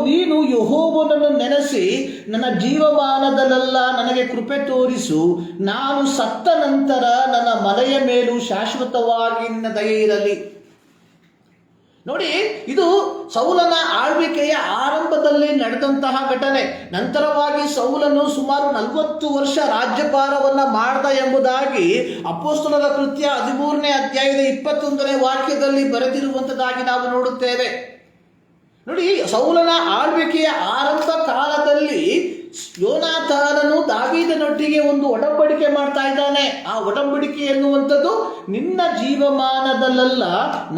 ನೀನು ಯೆಹೋವನನ್ನು ನೆನೆಸಿ ನನ್ನ ಜೀವಮಾನದಲ್ಲೆಲ್ಲ ನನಗೆ ಕೃಪೆ ತೋರಿಸು, ನಾನು ಸತ್ತ ನಂತರ ನನ್ನ ಮನೆಯ ಮೇಲೂ ಶಾಶ್ವತವಾಗಿ ನಿನ್ನ ದಯೆ ಇರಲಿ. ನೋಡಿ, ಇದು ಸೌಲನ ಆಳ್ವಿಕೆಯ ಆರಂಭದಲ್ಲಿ ನಡೆದಂತಹ ಘಟನೆ. ನಂತರವಾಗಿ ಸೌಲನು ಸುಮಾರು 40 ವರ್ಷ ರಾಜ್ಯಭಾರವನ್ನ ಮಾಡ್ದ ಎಂಬುದಾಗಿ ಅಪೊಸ್ತಲರ ಕೃತ್ಯ 13ನೇ ಅಧ್ಯಾಯದ 21ನೇ ವಾಕ್ಯದಲ್ಲಿ ಬರೆದಿರುವಂತದ್ದಾಗಿ ನಾವು ನೋಡುತ್ತೇವೆ. ನೋಡಿ, ಸೌಲನ ಆಳ್ವಿಕೆಯ ಆರಂಭ ಕಾಲದಲ್ಲಿ ಯೋನಾಥಾನನು ದಾವೀದನೊಟ್ಟಿಗೆ ಒಂದು ಒಡಂಬಡಿಕೆ ಮಾಡ್ತಾ ಇದ್ದಾನೆ. ಆ ಒಡಂಬಡಿಕೆ ಎನ್ನುವಂಥದ್ದು, ನಿನ್ನ ಜೀವಮಾನದಲ್ಲೆಲ್ಲ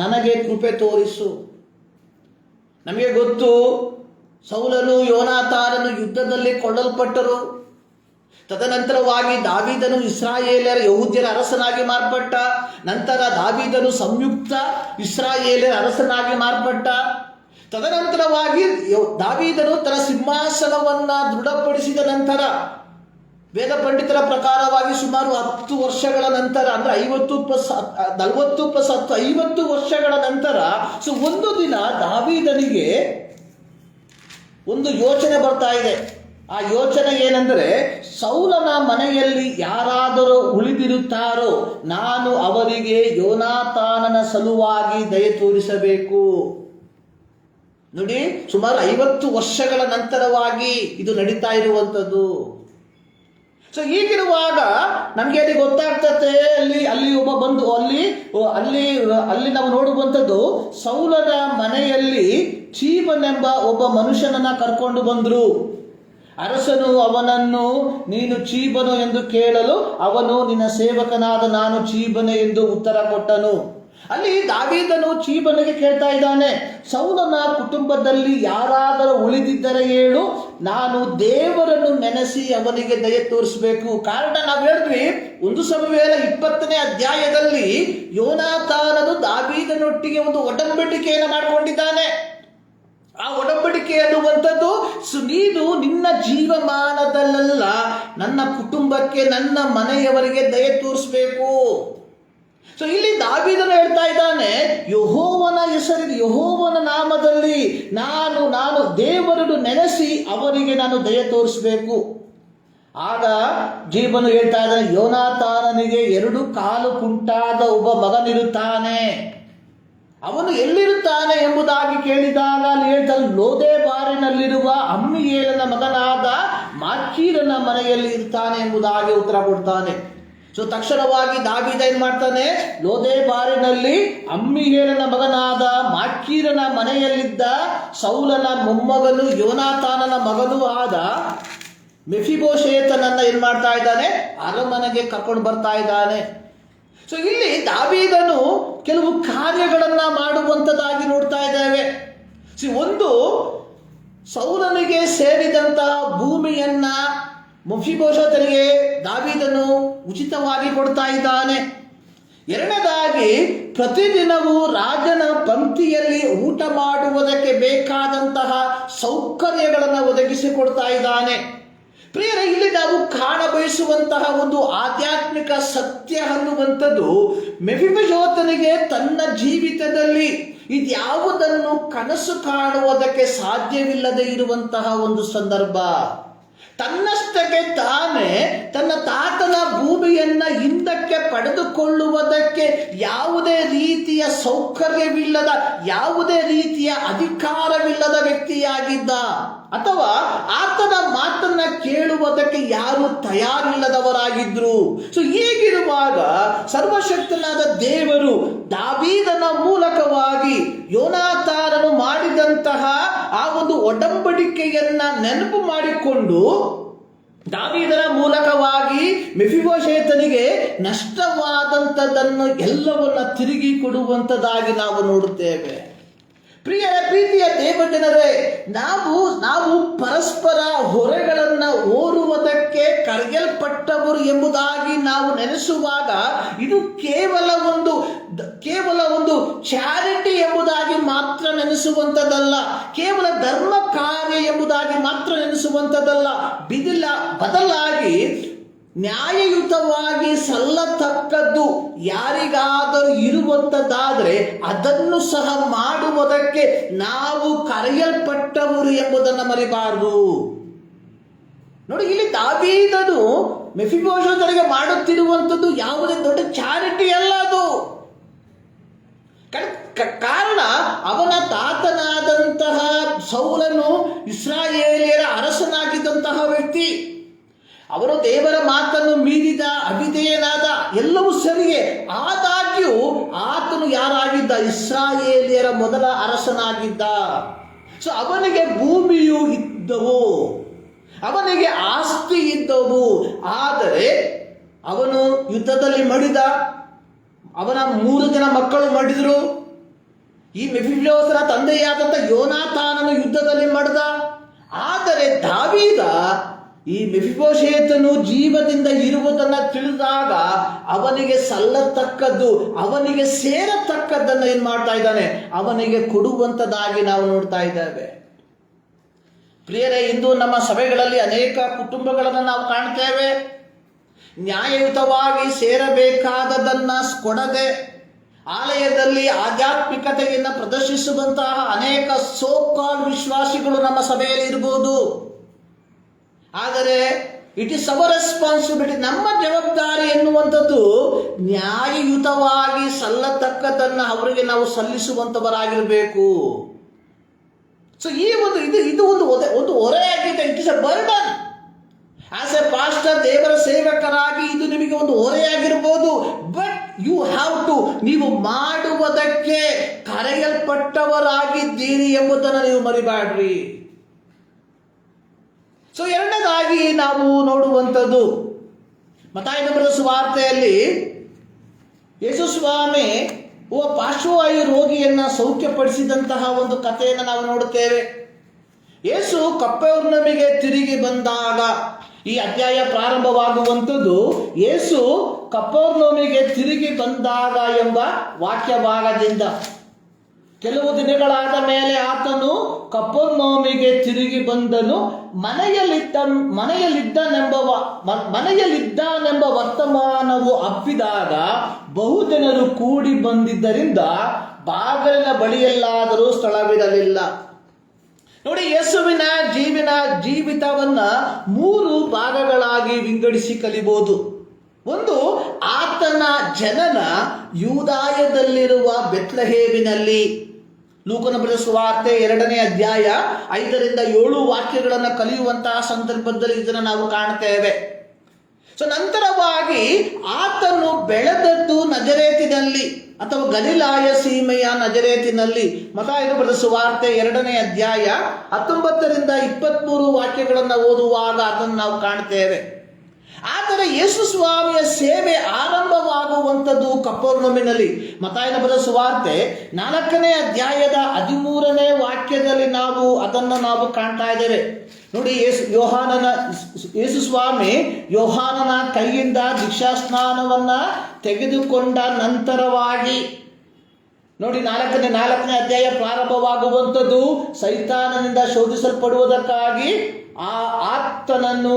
ನನಗೆ ಕೃಪೆ ತೋರಿಸು. ನಮಗೆ ಗೊತ್ತು, ಸೌಲನು ಯೋನಾಥಾನನು ಯುದ್ಧದಲ್ಲಿ ಕೊಳ್ಳಲ್ಪಟ್ಟರು. ತದನಂತರವಾಗಿ ದಾವೀದನು ಯಹೂದ್ಯರ ಅರಸನಾಗಿ ಮಾರ್ಪಟ್ಟ. ನಂತರ ದಾವೀದನು ಸಂಯುಕ್ತ ಇಸ್ರಾಯೇಲರ ಅರಸನಾಗಿ ಮಾರ್ಪಟ್ಟ. ತದನಂತರವಾಗಿ ದಾವೀದನು ತನ್ನ ಸಿಂಹಾಸನವನ್ನ ದೃಢಪಡಿಸಿದ ನಂತರ, ವೇದ ಪಂಡಿತರ ಪ್ರಕಾರವಾಗಿ ಸುಮಾರು 10 ವರ್ಷಗಳ ನಂತರ, ಅಂದ್ರೆ 50 ವರ್ಷಗಳ ನಂತರ ಒಂದು ದಿನ ದಾವೀದನಿಗೆ ಒಂದು ಯೋಚನೆ ಬರ್ತಾ ಇದೆ. ಆ ಯೋಚನೆ ಏನೆಂದರೆ, ಸೌಲನ ಮನೆಯಲ್ಲಿ ಯಾರಾದರೂ ಉಳಿದಿರುತ್ತಾರೋ ನಾನು ಅವರಿಗೆ ಯೋನಾಥಾನನ ಸಲುವಾಗಿ ದಯೆ ತೋರಿಸಬೇಕು. ನೋಡಿ, ಸುಮಾರು 50 ವರ್ಷಗಳ ನಂತರವಾಗಿ ಇದು ನಡೀತಾ ಇರುವಂಥದ್ದು. ಹೀಗಿರುವಾಗ ನಮಗೆ ಅಲ್ಲಿ ಗೊತ್ತಾಗ್ತದೆ, ಅಲ್ಲಿ ಒಬ್ಬ ಬಂದು ಅಲ್ಲಿ ನಾವು ನೋಡುವಂಥದ್ದು, ಸೌಲನ ಮನೆಯಲ್ಲಿ ಚೀಬನೆಂಬ ಒಬ್ಬ ಮನುಷ್ಯನನ್ನ ಕರ್ಕೊಂಡು ಬಂದ್ರು. ಅರಸನು ಅವನನ್ನು, ನೀನು ಚೀಬನು ಎಂದು ಕೇಳಲು ಅವನು, ನಿನ್ನ ಸೇವಕನಾದ ನಾನು ಚೀಬನೆ ಎಂದು ಉತ್ತರ ಕೊಟ್ಟನು. ಅಲ್ಲಿ ದಾವೀದನು ಚೀಬನಿಗೆ ಕೇಳ್ತಾ ಇದ್ದಾನೆ, ಸೌಲನ ಕುಟುಂಬದಲ್ಲಿ ಯಾರಾದರೂ ಉಳಿದಿದ್ದರೆ ಹೇಳು, ನಾನು ದೇವರನ್ನು ನೆನೆಸಿ ಅವನಿಗೆ ದಯೆ ತೋರಿಸಬೇಕು. ಕಾರಣ ನಾವು ಹೇಳಿದ್ವಿ, 1 ಸಮುವೇಲ 20ನೇ ಅಧ್ಯಾಯದಲ್ಲಿ ಯೋನಾಥಾನನು ದಾವೀದನೊಟ್ಟಿಗೆ ಒಂದು ಒಡಂಬಡಿಕೆಯನ್ನು ಮಾಡಿಕೊಂಡಿದ್ದಾನೆ. ಆ ಒಡಂಬಡಿಕೆ ಅನ್ನುವಂಥದ್ದು, ನೀನು ನಿನ್ನ ಜೀವಮಾನದಲ್ಲೆಲ್ಲ ನನ್ನ ಕುಟುಂಬಕ್ಕೆ, ನನ್ನ ಮನೆಯವರಿಗೆ ದಯೆ ತೋರಿಸಬೇಕು. ಇಲ್ಲಿ ದಾವೀದನು ಹೇಳ್ತಾ ಇದ್ದಾನೆ, ಯೆಹೋವನ ಹೆಸರಿನ, ಯೆಹೋವನ ನಾಮದಲ್ಲಿ ನಾನು ದೇವರನ್ನು ನೆನೆಸಿ ಅವರಿಗೆ ನಾನು ದಯೆ ತೋರಿಸಬೇಕು. ಆಗ ಜೀಬನು ಹೇಳ್ತಾ ಇದ್ದಾನೆ, ಯೋನಾಥಾನನಿಗೆ 2 ಕಾಲು ಕುಂಟಾದ ಒಬ್ಬ ಮಗನಿರುತ್ತಾನೆ. ಅವನು ಎಲ್ಲಿರುತ್ತಾನೆ ಎಂಬುದಾಗಿ ಕೇಳಿದಾಗ ಅಲ್ಲಿ ಹೇಳ್ತಾನೆ, ಲೋದೆಬಾರಿನಲ್ಲಿರುವ ಅಮ್ಮಿಯೇಲನ ಮಗನಾದ ಮಾಕೀರನ ಮನೆಯಲ್ಲಿ ಇರ್ತಾನೆ ಎಂಬುದಾಗಿ ಉತ್ತರ ಕೊಡ್ತಾನೆ. ತಕ್ಷಣವಾಗಿ ದಾವೀದ ಏನ್ ಮಾಡ್ತಾನೆ, ಲೋದೆಬಾರಿನಲ್ಲಿ ಅಮ್ಮಿಯೇಲನ ಮಗನಾದ ಮಾಕೀರನ ಮನೆಯಲ್ಲಿದ್ದ ಸೌಲನ ಮೊಮ್ಮಗನು ಯೋನಾಥಾನನ ಮಗನೂ ಆದ ಮೆಫಿಬೋಶೇತನನ್ನ ಏನ್ ಮಾಡ್ತಾ ಇದ್ದಾನೆ, ಅರಮನೆಗೆ ಕರ್ಕೊಂಡು ಬರ್ತಾ ಇದ್ದಾನೆ. ಇಲ್ಲಿ ದಾವೀದನು ಕೆಲವು ಕಾರ್ಯಗಳನ್ನ ಮಾಡುವಂತದ್ದಾಗಿ ನೋಡ್ತಾ ಇದ್ದೇವೆ. ಒಂದು, ಸೌಲನಿಗೆ ಸೇರಿದಂತಹ ಭೂಮಿಯನ್ನ ಮೆಫಿಬೋಶೇತನಿಗೆ ದಾವೀದನು ಉಚಿತವಾಗಿ ಕೊಡ್ತಾ ಇದ್ದಾನೆ. ಎರಡನೇದಾಗಿ, ಪ್ರತಿದಿನವೂ ರಾಜನ ಪಂಕ್ತಿಯಲ್ಲಿ ಊಟ ಮಾಡುವುದಕ್ಕೆ ಬೇಕಾದಂತಹ ಸೌಕರ್ಯಗಳನ್ನು ಒದಗಿಸಿಕೊಡ್ತಾ ಇದ್ದಾನೆ. ಪ್ರಿಯರೇ, ಇಲ್ಲಿ ನಾವು ಕಾಣಬಯಸುವಂತಹ ಒಂದು ಆಧ್ಯಾತ್ಮಿಕ ಸತ್ಯ ಅನ್ನುವಂಥದ್ದು, ಮೆಫಿಬೋಶೇತನಿಗೆ ತನ್ನ ಜೀವಿತದಲ್ಲಿ ಇದ್ಯಾವುದನ್ನು ಕನಸು ಕಾಣುವುದಕ್ಕೆ ಸಾಧ್ಯವಿಲ್ಲದೆ ಇರುವಂತಹ ಒಂದು ಸಂದರ್ಭ. ತನ್ನಷ್ಟಕ್ಕೆ ತಾನೇ ತನ್ನ ತಾತನ ಭೂಮಿಯನ್ನ ಹಿಂದಕ್ಕೆ ಪಡೆದುಕೊಳ್ಳುವುದಕ್ಕೆ ಯಾವುದೇ ರೀತಿಯ ಸೌಕರ್ಯವಿಲ್ಲದ, ಯಾವುದೇ ರೀತಿಯ ಅಧಿಕಾರವಿಲ್ಲದ ವ್ಯಕ್ತಿಯಾಗಿದ್ದ, ಅಥವಾ ಆತನ ಮಾತನ್ನ ಕೇಳುವುದಕ್ಕೆ ಯಾರು ತಯಾರಿಲ್ಲದವರಾಗಿದ್ರು. ಸೊ ಹೀಗಿರುವಾಗ ಸರ್ವಶಕ್ತನಾದ ದೇವರು ದಾವೀದನ ಮೂಲಕವಾಗಿ ಯೋನಾತಾನನು ಮಾಡಿದಂತಹ ಆ ಒಂದು ಒಡಂಬಡಿಕೆಯನ್ನ ನೆನಪು ಮಾಡಿಕೊಂಡು ದಾವೀದನ ಮೂಲಕವಾಗಿ ಮೆಫಿಬೋಶೆತನಿಗೆ ನಷ್ಟವಾದಂಥದ್ದನ್ನು ಎಲ್ಲವನ್ನ ತಿರುಗಿ ಕೊಡುವಂಥದ್ದಾಗಿ ನಾವು ನೋಡುತ್ತೇವೆ. ಪ್ರೀತಿಯ ದೇವಜನರೇ, ನಾವು ಪರಸ್ಪರ ಹೊರೆಗಳನ್ನು ಹೊರುವುದಕ್ಕೆ ಕರೆಯಲ್ಪಟ್ಟವರು ಎಂಬುದಾಗಿ ನಾವು ನೆನೆಸುವಾಗ ಇದು ಕೇವಲ ಒಂದು ಚಾರಿಟಿ ಎಂಬುದಾಗಿ ಮಾತ್ರ ನೆನೆಸುವಂಥದ್ದಲ್ಲ, ಕೇವಲ ಧರ್ಮ ಕಾರ್ಯ ಎಂಬುದಾಗಿ ಮಾತ್ರ ನೆನೆಸುವಂಥದ್ದಲ್ಲ. ಬದಲಾಗಿ ನ್ಯಾಯಯುತವಾಗಿ ಸಲ್ಲತಕ್ಕದ್ದು ಯಾರಿಗಾದರೂ ಇರುವಂಥದ್ದಾದರೆ ಅದನ್ನು ಸಹ ಮಾಡುವುದಕ್ಕೆ ನಾವು ಕರೆಯಲ್ಪಟ್ಟವರು ಎಂಬುದನ್ನು ಮರಿಬಾರದು. ನೋಡಿ, ಇಲ್ಲಿ ದಾವೀದನು ಮೆಫಿಬೋಶೆತನಿಗೆ ಮಾಡುತ್ತಿರುವಂಥದ್ದು ಯಾವುದೇ ದೊಡ್ಡ ಚಾರಿಟಿ ಅಲ್ಲ. ಅದು ಕಾರಣ ಅವನ ತಾತನಾದಂತಹ ಸೌಲನು ಇಸ್ರಾಯೇಲಿಯರ ಅರಸನಾಗಿದ್ದಂತಹ ವ್ಯಕ್ತಿ. ಅವನು ದೇವರ ಮಾತನ್ನು ಮೀರಿದ, ಅವಿಧೇಯನಾದ, ಎಲ್ಲವೂ ಸರಿಯೇ. ಆದಾಗ್ಯೂ ಆತನು ಯಾರಾಗಿದ್ದ? ಇಸ್ರಾಯೇಲಿಯರ ಮೊದಲ ಅರಸನಾಗಿದ್ದ. ಸೊ ಅವನಿಗೆ ಭೂಮಿಯು ಇದ್ದವು, ಅವನಿಗೆ ಆಸ್ತಿ ಇದ್ದವು. ಆದರೆ ಅವನು ಯುದ್ಧದಲ್ಲಿ ಮಡಿದ, ಅವನ 3 ಜನ ಮಕ್ಕಳು ಮಡಿದ್ರು. ಈ ಮೆಫಿಬೋಶೆತನ ತಂದೆಯಾದಂಥ ಯೋನಾತಾನನು ಯುದ್ಧದಲ್ಲಿ ಮಡಿದ. ಆದರೆ ದಾವೀದ ಈ ಮೆಫಿಬೋಶೆತನು ಜೀವದಿಂದ ಇರುವುದನ್ನು ತಿಳಿದಾಗ ಅವನಿಗೆ ಸಲ್ಲತಕ್ಕದ್ದು, ಅವನಿಗೆ ಸೇರತಕ್ಕದ್ದನ್ನು ಏನ್ ಮಾಡ್ತಾ ಇದ್ದಾನೆ? ಅವನಿಗೆ ಕೊಡುವಂಥದ್ದಾಗಿ ನಾವು ನೋಡ್ತಾ ಇದ್ದೇವೆ. ಪ್ರಿಯರೇ, ಇಂದು ನಮ್ಮ ಸಭೆಗಳಲ್ಲಿ ಅನೇಕ ಕುಟುಂಬಗಳನ್ನು ನಾವು ಕಾಣ್ತೇವೆ. ನ್ಯಾಯಯುತವಾಗಿ ಸೇರಬೇಕಾದದನ್ನ ಕೊಡದೆ ಆಲಯದಲ್ಲಿ ಆಧ್ಯಾತ್ಮಿಕತೆಯನ್ನು ಪ್ರದರ್ಶಿಸುವಂತಹ ಅನೇಕ ಸೋಕಾಲ್ ವಿಶ್ವಾಸಿಗಳು ನಮ್ಮ ಸಭೆಯಲ್ಲಿ ಇರಬಹುದು. ಆದರೆ ಇಟ್ ಈಸ್ ಅವರ್ ರೆಸ್ಪಾನ್ಸಿಬಿಲಿಟಿ, ನಮ್ಮ ಜವಾಬ್ದಾರಿ ಎನ್ನುವಂಥದ್ದು ನ್ಯಾಯಯುತವಾಗಿ ಸಲ್ಲತಕ್ಕದನ್ನು ಅವರಿಗೆ ನಾವು ಸಲ್ಲಿಸುವಂಥವರಾಗಿರಬೇಕು. ಸೊ ಈ ಇದು ಒಂದು ಹೊರೆಯಾಗಿದೆ. It is a burden. As a pastor, ದೇವರ ಸೇವಕರಾಗಿ ಇದು ನಿಮಗೆ ಒಂದು ಹೊರೆಯಾಗಿರ್ಬೋದು. ಬಟ್ ಯು ಹ್ಯಾವ್ ಟು, ನೀವು ಮಾಡುವುದಕ್ಕೆ ಕರೆಯಲ್ಪಟ್ಟವರಾಗಿದ್ದೀರಿ ಎಂಬುದನ್ನು ನೀವು ಮರಿಬೇಡ್ರಿ. ಸೊ ಎರಡನೇದಾಗಿ ನಾವು ನೋಡುವಂಥದ್ದು ಮತ್ತಾಯನ ಬರೆದ ಸುವಾರ್ತೆಯಲ್ಲಿ ಯೇಸು ಸ್ವಾಮಿ ಒಬ್ಬ ಪಾರ್ಶ್ವವಾಯು ರೋಗಿಯನ್ನ ಸೌಖ್ಯಪಡಿಸಿದಂತಹ ಒಂದು ಕಥೆಯನ್ನು ನಾವು ನೋಡುತ್ತೇವೆ. ಯೇಸು ಕಪೆರ್ನೌಮಿಗೆ ತಿರುಗಿ ಬಂದಾಗ, ಈ ಅಧ್ಯಾಯ ಪ್ರಾರಂಭವಾಗುವಂಥದ್ದು ಯೇಸು ಕಪೆರ್ನೌಮಿಗೆ ತಿರುಗಿ ಬಂದಾಗ ಎಂಬ ವಾಕ್ಯ ಭಾಗದಿಂದ. ಕೆಲವು ದಿನಗಳಾದ ಮೇಲೆ ಆತನು ಕಪೆರ್ನೌಮಿಗೆ ತಿರುಗಿ ಬಂದನು. ಮನೆಯಲ್ಲಿದ್ದಾನೆಂಬ ವರ್ತಮಾನವು ಹಬ್ಬಿದಾಗ ಬಹುಜನರು ಕೂಡಿ ಬಂದಿದ್ದರಿಂದ ಬಾಗಿಲಿನ ಬಳಿಯಲ್ಲಾದರೂ ಸ್ಥಳವಿರಲಿಲ್ಲ. ನೋಡಿ, ಯೇಸುವಿನ ಜೀವಿತವನ್ನ 3 ಭಾಗಗಳಾಗಿ ವಿಂಗಡಿಸಿ ಕಲಿಬಹುದು. ಒಂದು, ಆತನ ಜನನ ಯೂದಾಯದಲ್ಲಿರುವ ಬೆತ್ಲೆಹೇಮಿನಲ್ಲಿ. ಲೂಕನ ಬರೆದ ಸುವಾರ್ತೆ 2ನೇ ಅಧ್ಯಾಯ 5ರಿಂದ 7 ವಾಕ್ಯಗಳನ್ನು ಕಲಿಯುವಂತಹ ಸಂದರ್ಭದಲ್ಲಿ ಇದನ್ನು ನಾವು ಕಾಣ್ತೇವೆ. ಸೊ ನಂತರವಾಗಿ ಆತನು ಬೆಳೆದದ್ದು ನಜರೇತಿನಲ್ಲಿ ಅಥವಾ ಗಲಿಲಾಯ ಸೀಮೆಯ ನಜರೇತಿನಲ್ಲಿ. ಮತ್ತಾಯನ ಬರೆದ ಸುವಾರ್ತೆ 2ನೇ ಅಧ್ಯಾಯ 19ರಿಂದ 23 ವಾಕ್ಯಗಳನ್ನು ಓದುವಾಗ ಅದನ್ನು ನಾವು ಕಾಣ್ತೇವೆ. ಆದರೆ ಯೇಸು ಸ್ವಾಮಿಯ ಸೇವೆ ಆರಂಭವಾಗುವಂಥದ್ದು ಕಪೆರ್ನೌಮಿನಲ್ಲಿ. ಮತ್ತಾಯನ ಬರೆದ ಸುವಾರ್ತೆ 4ನೇ ಅಧ್ಯಾಯದ 13ನೇ ವಾಕ್ಯದಲ್ಲಿ ನಾವು ಅದನ್ನು ಕಾಣ್ತಾ ಇದ್ದೇವೆ. ನೋಡಿ, ಯೇಸು ಸ್ವಾಮಿ ಯೋಹಾನನ ಕೈಯಿಂದ ದೀಕ್ಷಾಸ್ನಾನವನ್ನ ತೆಗೆದುಕೊಂಡ ನಂತರವಾಗಿ, ನೋಡಿ 4ನೇ ಅಧ್ಯಾಯ ಪ್ರಾರಂಭವಾಗುವಂಥದ್ದು ಸೈತಾನನಿಂದ ಶೋಧಿಸಲ್ಪಡುವುದಕ್ಕಾಗಿ ಆತ್ಮನು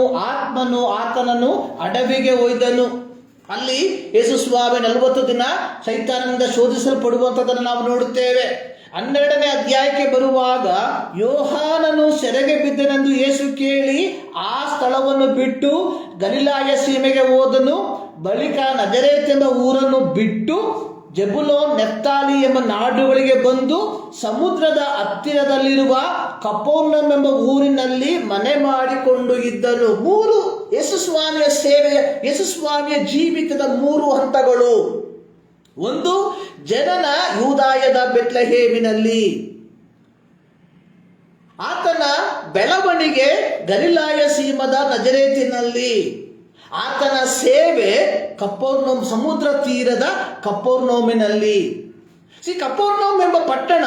ಅಡವಿಗೆ ಒಯ್ದನು. ಅಲ್ಲಿ ಯೇಸು ಸ್ವಾಮಿ 40 ದಿನ ಸೈತಾನನಿಂದ ಶೋಧಿಸಲ್ಪಡುವಂಥದ್ದನ್ನು ನಾವು ನೋಡುತ್ತೇವೆ. 12ನೇ ಅಧ್ಯಾಯಕ್ಕೆ ಬರುವಾಗ ಯೋಹಾನನು ಸೆರೆಗೆ ಬಿದ್ದನೆಂದು ಯೇಸು ಕೇಳಿ ಆ ಸ್ಥಳವನ್ನು ಬಿಟ್ಟು ಗಲಿಲಾಯ ಸೀಮೆಗೆ ಹೋದನು. ಬಳಿಕ ನಜರೇತ್ ಎಂಬ ಊರನ್ನು ಬಿಟ್ಟು ಜೆಬುಲೋನ್ ನೆಫ್ತಾಲಿ ಎಂಬ ನಾಡುಗಳಿಗೆ ಬಂದು ಸಮುದ್ರದ ಹತ್ತಿರದಲ್ಲಿರುವ ಕಪೋರ್ನಮ್ ಎಂಬ ಊರಿನಲ್ಲಿ ಮನೆ ಮಾಡಿಕೊಂಡು ಇದ್ದನು. 3 ಯೇಸುಸ್ವಾಮಿಯ ಸೇವೆಯ, ಯೇಸುಸ್ವಾಮಿಯ ಜೀವಿತದ 3 ಹಂತಗಳು. 1, ಜನನ ಯೂದಾಯದ ಬೆತ್ಲೆಹೇಮಿನಲ್ಲಿ. ಆತನ ಬೆಳವಣಿಗೆ ಗಲಿಲಾಯ ಸೀಮದ ನಜರೇತಿನಲ್ಲಿ. ಆತನ ಸೇವೆ ಕಪೋರ್ನೋಮ್, ಸಮುದ್ರ ತೀರದ ಕಪೋರ್ನೋಮಿನಲ್ಲಿ. ಕಪೋರ್ನೋಮ್ ಎಂಬ ಪಟ್ಟಣ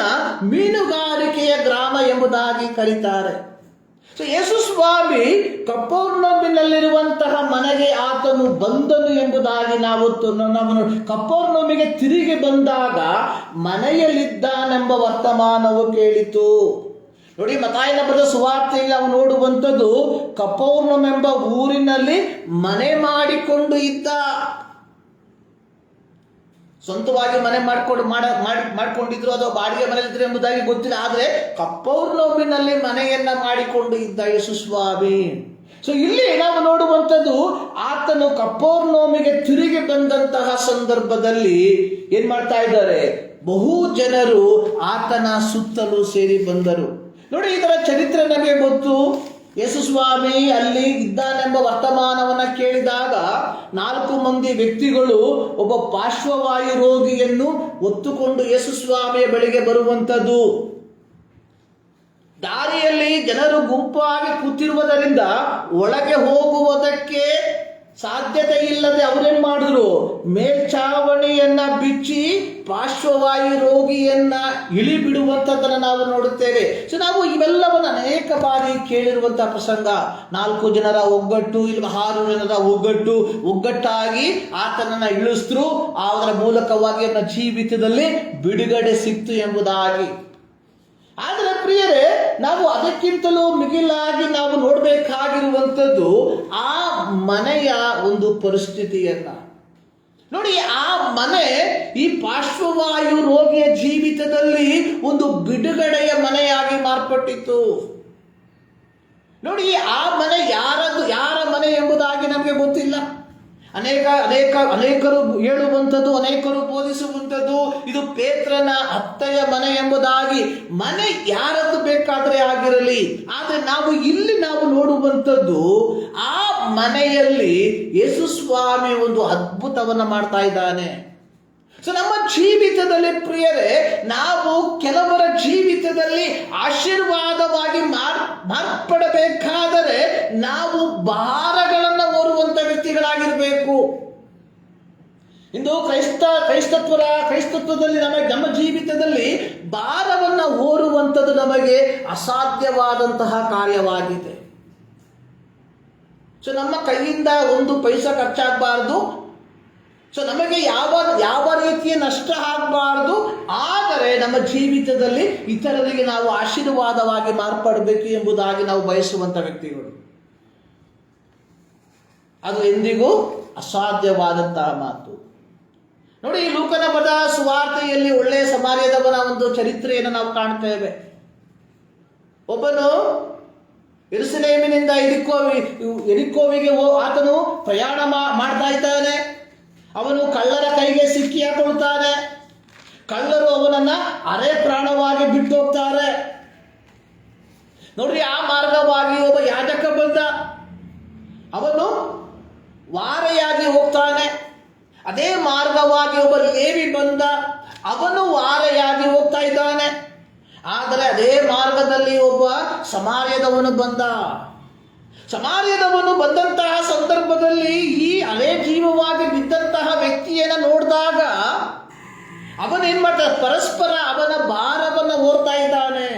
ಮೀನುಗಾರಿಕೆಯ ಗ್ರಾಮ ಎಂಬುದಾಗಿ ಕರೀತಾರೆ. ಯೇಸು ಸ್ವಾಮಿ ಕಪೋರ್ನೋಮಿನಲ್ಲಿರುವಂತಹ ಮನೆಗೆ ಆತನು ಬಂದನು ಎಂಬುದಾಗಿ ನಾವು ಕಪೋರ್ನೋಮಿಗೆ ತಿರುಗಿ ಬಂದಾಗ ಮನೆಯಲ್ಲಿದ್ದಾನೆಂಬ ವರ್ತಮಾನವು ಕೇಳಿತು. ನೋಡಿ, ಮತ್ತಾಯನ ಬರೆದ ಸುವಾರ್ತೆಯಲ್ಲಿ ನಾವು ನೋಡುವಂಥದ್ದು ಕಪೋರ್ನೋಮ್ ಎಂಬ ಊರಿನಲ್ಲಿ ಮನೆ ಮಾಡಿಕೊಂಡು ಇದ್ದ. ಸ್ವಂತವಾಗಿ ಮನೆ ಮಾಡ್ಕೊಂಡಿದ್ರು ಅಥವಾ ಬಾಡಿಗೆ ಮನೆಯಲ್ಲಿದ್ರು ಎಂಬುದಾಗಿ ಗೊತ್ತಿಲ್ಲ. ಆದರೆ ಕಪೋರ್ನೋಮಿನಲ್ಲಿ ಮನೆಯನ್ನ ಮಾಡಿಕೊಂಡು ಇದ್ದ ಯೇಸು ಸ್ವಾಮಿ. ಇಲ್ಲಿ ನಾವು ನೋಡುವಂಥದ್ದು ಆತನು ಕಪೋರ್ನೋಮಿಗೆ ತಿರುಗಿ ಬಂದಂತಹ ಸಂದರ್ಭದಲ್ಲಿ ಏನ್ ಮಾಡ್ತಾ ಇದ್ದಾರೆ, ಬಹು ಜನರು ಆತನ ಸುತ್ತಲೂ ಸೇರಿ ಬಂದರು. ನೋಡಿ, ಇದರ ಚರಿತ್ರೆ ನಮಗೆ ಗೊತ್ತು. ಯೇಸು ಸ್ವಾಮಿ ಅಲ್ಲಿ ಇದ್ದಾನೆಂಬ ವರ್ತಮಾನವನ್ನ ಕೇಳಿದಾಗ 4 ಮಂದಿ ವ್ಯಕ್ತಿಗಳು ಒಬ್ಬ ಪಾರ್ಶ್ವವಾಯು ರೋಗಿಯನ್ನು ಹೊತ್ತುಕೊಂಡು ಯೇಸು ಸ್ವಾಮಿಯ ಬಳಿಗೆ ಬರುವಂಥದ್ದು. ದಾರಿಯಲ್ಲಿ ಜನರು ಗುಂಪಾಗಿ ಕೂತಿರುವುದರಿಂದ ಒಳಗೆ ಹೋಗುವುದಕ್ಕೆ ಸಾಧ್ಯತೆ ಇಲ್ಲದೆ ಅವರೇನ್ ಮಾಡಿದ್ರು, ಮೇಲ್ಛಾವಣಿಯನ್ನ ಬಿಚ್ಚಿ ಪಾರ್ಶ್ವವಾಯು ರೋಗಿಯನ್ನ ಇಳಿ ಬಿಡುವಂಥದ್ದನ್ನು ನಾವು ನೋಡುತ್ತೇವೆ. ನಾವು ಇವೆಲ್ಲವನ್ನು ಅನೇಕ ಬಾರಿ ಕೇಳಿರುವಂತಹ ಪ್ರಸಂಗ. 4 ಜನರ ಒಗ್ಗಟ್ಟು, ಇಲ್ಲಿ 6 ಜನರ ಒಗ್ಗಟ್ಟಾಗಿ ಆತನನ್ನ ಇಳಿಸಿದ್ರು. ಅದರ ಮೂಲಕವಾಗಿ ಅವನ ಜೀವಿತದಲ್ಲಿ ಬಿಡುಗಡೆ ಸಿಕ್ತು ಎಂಬುದಾಗಿ. ಆದರೆ ಪ್ರಿಯರೇ, ನಾವು ಅದಕ್ಕಿಂತಲೂ ಮಿಗಿಲಾಗಿ ನಾವು ನೋಡಬೇಕಾಗಿರುವಂಥದ್ದು ಆ ಮನೆಯ ಒಂದು ಪರಿಸ್ಥಿತಿಯನ್ನ ನೋಡಿ. ಆ ಮನೆ ಈ ಪಾರ್ಶ್ವವಾಯು ರೋಗಿಯ ಜೀವಿತದಲ್ಲಿ ಒಂದು ಬಿಡುಗಡೆಯ ಮನೆಯಾಗಿ ಮಾರ್ಪಟ್ಟಿತ್ತು. ನೋಡಿ, ಆ ಮನೆ ಯಾರ ಮನೆ ಎಂಬುದಾಗಿ ನಮಗೆ ಗೊತ್ತಿಲ್ಲ. ಅನೇಕರು ಹೇಳುವಂಥದ್ದು, ಅನೇಕರು ಬೋಧಿಸುವಂಥದ್ದು ಇದು ಪೇತ್ರನ ಅತ್ತೆಯ ಮನೆ ಎಂಬುದಾಗಿ. ಮನೆ ಯಾರದ್ದು ಬೇಕಾದರೆ ಆಗಿರಲಿ, ಆದರೆ ನಾವು ನೋಡುವಂಥದ್ದು ಆ ಮನೆಯಲ್ಲಿ ಯೇಸು ಸ್ವಾಮಿ ಒಂದು ಅದ್ಭುತವನ್ನ ಮಾಡ್ತಾ ಇದ್ದಾನೆ. ನಮ್ಮ ಜೀವಿತದಲ್ಲಿ ಪ್ರಿಯರೇ, ನಾವು ಕೆಲವರ ಜೀವಿತದಲ್ಲಿ ಆಶೀರ್ವಾದವಾಗಿ ಮಾರ್ಪಡಬೇಕಾದರೆ ನಾವು ಭಾರಗಳನ್ನು ಹೊರುವಂತ ವ್ಯಕ್ತಿಗಳಾಗಿರಬೇಕು. ಇಂದು ಕ್ರೈಸ್ತತ್ವದಲ್ಲಿ ನಮ್ಮ ಜೀವಿತದಲ್ಲಿ ಭಾರವನ್ನು ಹೊರುವಂಥದ್ದು ನಮಗೆ ಅಸಾಧ್ಯವಾದಂತಹ ಕಾರ್ಯವಾಗಿದೆ. ನಮ್ಮ ಕೈಯಿಂದ ಒಂದು ಪೈಸಾ ಖರ್ಚಾಗಬಾರ್ದು. ನಮಗೆ ಯಾವ ರೀತಿಯ ನಷ್ಟ ಆಗಬಾರ್ದು. ಆದರೆ ನಮ್ಮ ಜೀವಿತದಲ್ಲಿ ಇತರರಿಗೆ ನಾವು ಆಶೀರ್ವಾದವಾಗಿ ಮಾರ್ಪಡಬೇಕು ಎಂಬುದಾಗಿ ನಾವು ಬಯಸುವಂತ ವ್ಯಕ್ತಿಗಳು. ಅದು ಎಂದಿಗೂ ಅಸಾಧ್ಯವಾದಂತಹ ಮಾತು. ನೋಡಿ, ಈ ಲೂಕನ ಬರೆದ ಸುವಾರ್ತೆಯಲ್ಲಿ ಒಳ್ಳೆಯ ಸಮಾರ್ಯದವನ ಒಂದು ಚರಿತ್ರೆಯನ್ನು ನಾವು ಕಾಣ್ತೇವೆ. ಒಬ್ಬನು ಯೆರೂಸಲೇಮಿನಿಂದ ಎರಿಕೋವಿಗೆ ಆತನು ಪ್ರಯಾಣ ಮಾಡ್ತಾ ಇದ್ದಾನೆ. ಅವನು ಕಳ್ಳರ ಕೈಗೆ ಸಿಕ್ಕಿ ಹಾಕೊಳ್ತಾನೆ. ಕಳ್ಳರು ಅವನನ್ನ ಅರೆ ಪ್ರಾಣವಾಗಿ ಬಿಟ್ಟು ಹೋಗ್ತಾರೆ. ನೋಡ್ರಿ, ಆ ಮಾರ್ಗವಾಗಿ ಒಬ್ಬ ಯಾಜಕ ಬಂದ. ಅವನು ವಾರೆಯಾಗಿ ಹೋಗ್ತಾನೆ. ಅದೇ ಮಾರ್ಗವಾಗಿ ಒಬ್ಬ ಲೇವಿ ಬಂದ. ಅವನು ವಾರೆಯಾಗಿ ಹೋಗ್ತಾ ಇದ್ದಾನೆ. ಆದರೆ ಅದೇ ಮಾರ್ಗದಲ್ಲಿ ಒಬ್ಬ ಸಮಾರ್ಯದವನು ಬಂದ. ಸಮಾರ್ಯದವನು ಬಂದಂತಹ ಸಂದರ್ಭದಲ್ಲಿ ಈ ಹಳೆ ಜೀವವಾಗಿ ಬಿದ್ದಂತಹ ವ್ಯಕ್ತಿಯನ್ನು ನೋಡಿದಾಗ ಅವನೇನ್ ಮಾಡ್ತಾನೆ, ಪರಸ್ಪರ ಅವನ ಭಾರವನ್ನು ಹೊರ್ತಾ ಇದ್ದಾನೆ.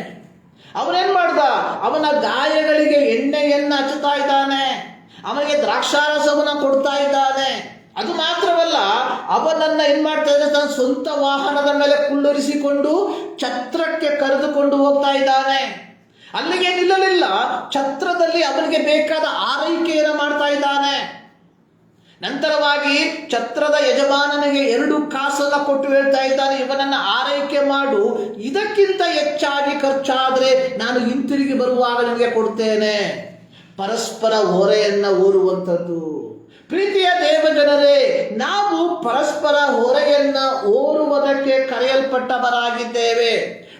ಅವನೇನ್ ಮಾಡ್ದ, ಅವನ ಗಾಯಗಳಿಗೆ ಎಣ್ಣೆಯನ್ನು ಹಚ್ಚುತ್ತಾ ಇದ್ದಾನೆ. ಅವನಿಗೆ ದ್ರಾಕ್ಷಾರಸವನ್ನು ಕೊಡ್ತಾ ಇದ್ದಾನೆ. ಅದು ಮಾತ್ರವಲ್ಲ, ಅವನನ್ನ ಏನ್ ಮಾಡ್ತಾ ಇದ್ದಾನೆ, ತನ್ನ ಸ್ವಂತ ವಾಹನದ ಮೇಲೆ ಕುಳ್ಳರಿಸಿಕೊಂಡು ಛತ್ರಕ್ಕೆ ಕರೆದುಕೊಂಡು ಹೋಗ್ತಾ ಇದ್ದಾನೆ. ಅಲ್ಲಿಗೆ ನಿಲ್ಲಲಿಲ್ಲ, ಛತ್ರದಲ್ಲಿ ಅವನಿಗೆ ಬೇಕಾದ ಆರೈಕೆಯನ್ನು ಮಾಡ್ತಾ ಇದ್ದಾನೆ. ನಂತರವಾಗಿ ಛತ್ರದ ಯಜಮಾನನಿಗೆ 2 ಕಾಸನ್ನ ಕೊಟ್ಟು ಹೇಳ್ತಾ ಇದ್ದಾನೆ, ಇವನನ್ನು ಆರೈಕೆ ಮಾಡು, ಇದಕ್ಕಿಂತ ಹೆಚ್ಚಾಗಿ ಖರ್ಚಾದರೆ ನಾನು ಹಿಂತಿರುಗಿ ಬರುವಾಗ ನಿಮಗೆ ಕೊಡ್ತೇನೆ. ಪರಸ್ಪರ ಹೊರೆಯನ್ನು ಹೊರುವಂಥದ್ದು. ಪ್ರೀತಿಯ ದೇವಜನರೇ, ನಾವು ಪರಸ್ಪರ ಹೊರೆಯನ್ನು ಹೊರುವುದಕ್ಕೆ ಕರೆಯಲ್ಪಟ್ಟವರಾಗಿದ್ದೇವೆ.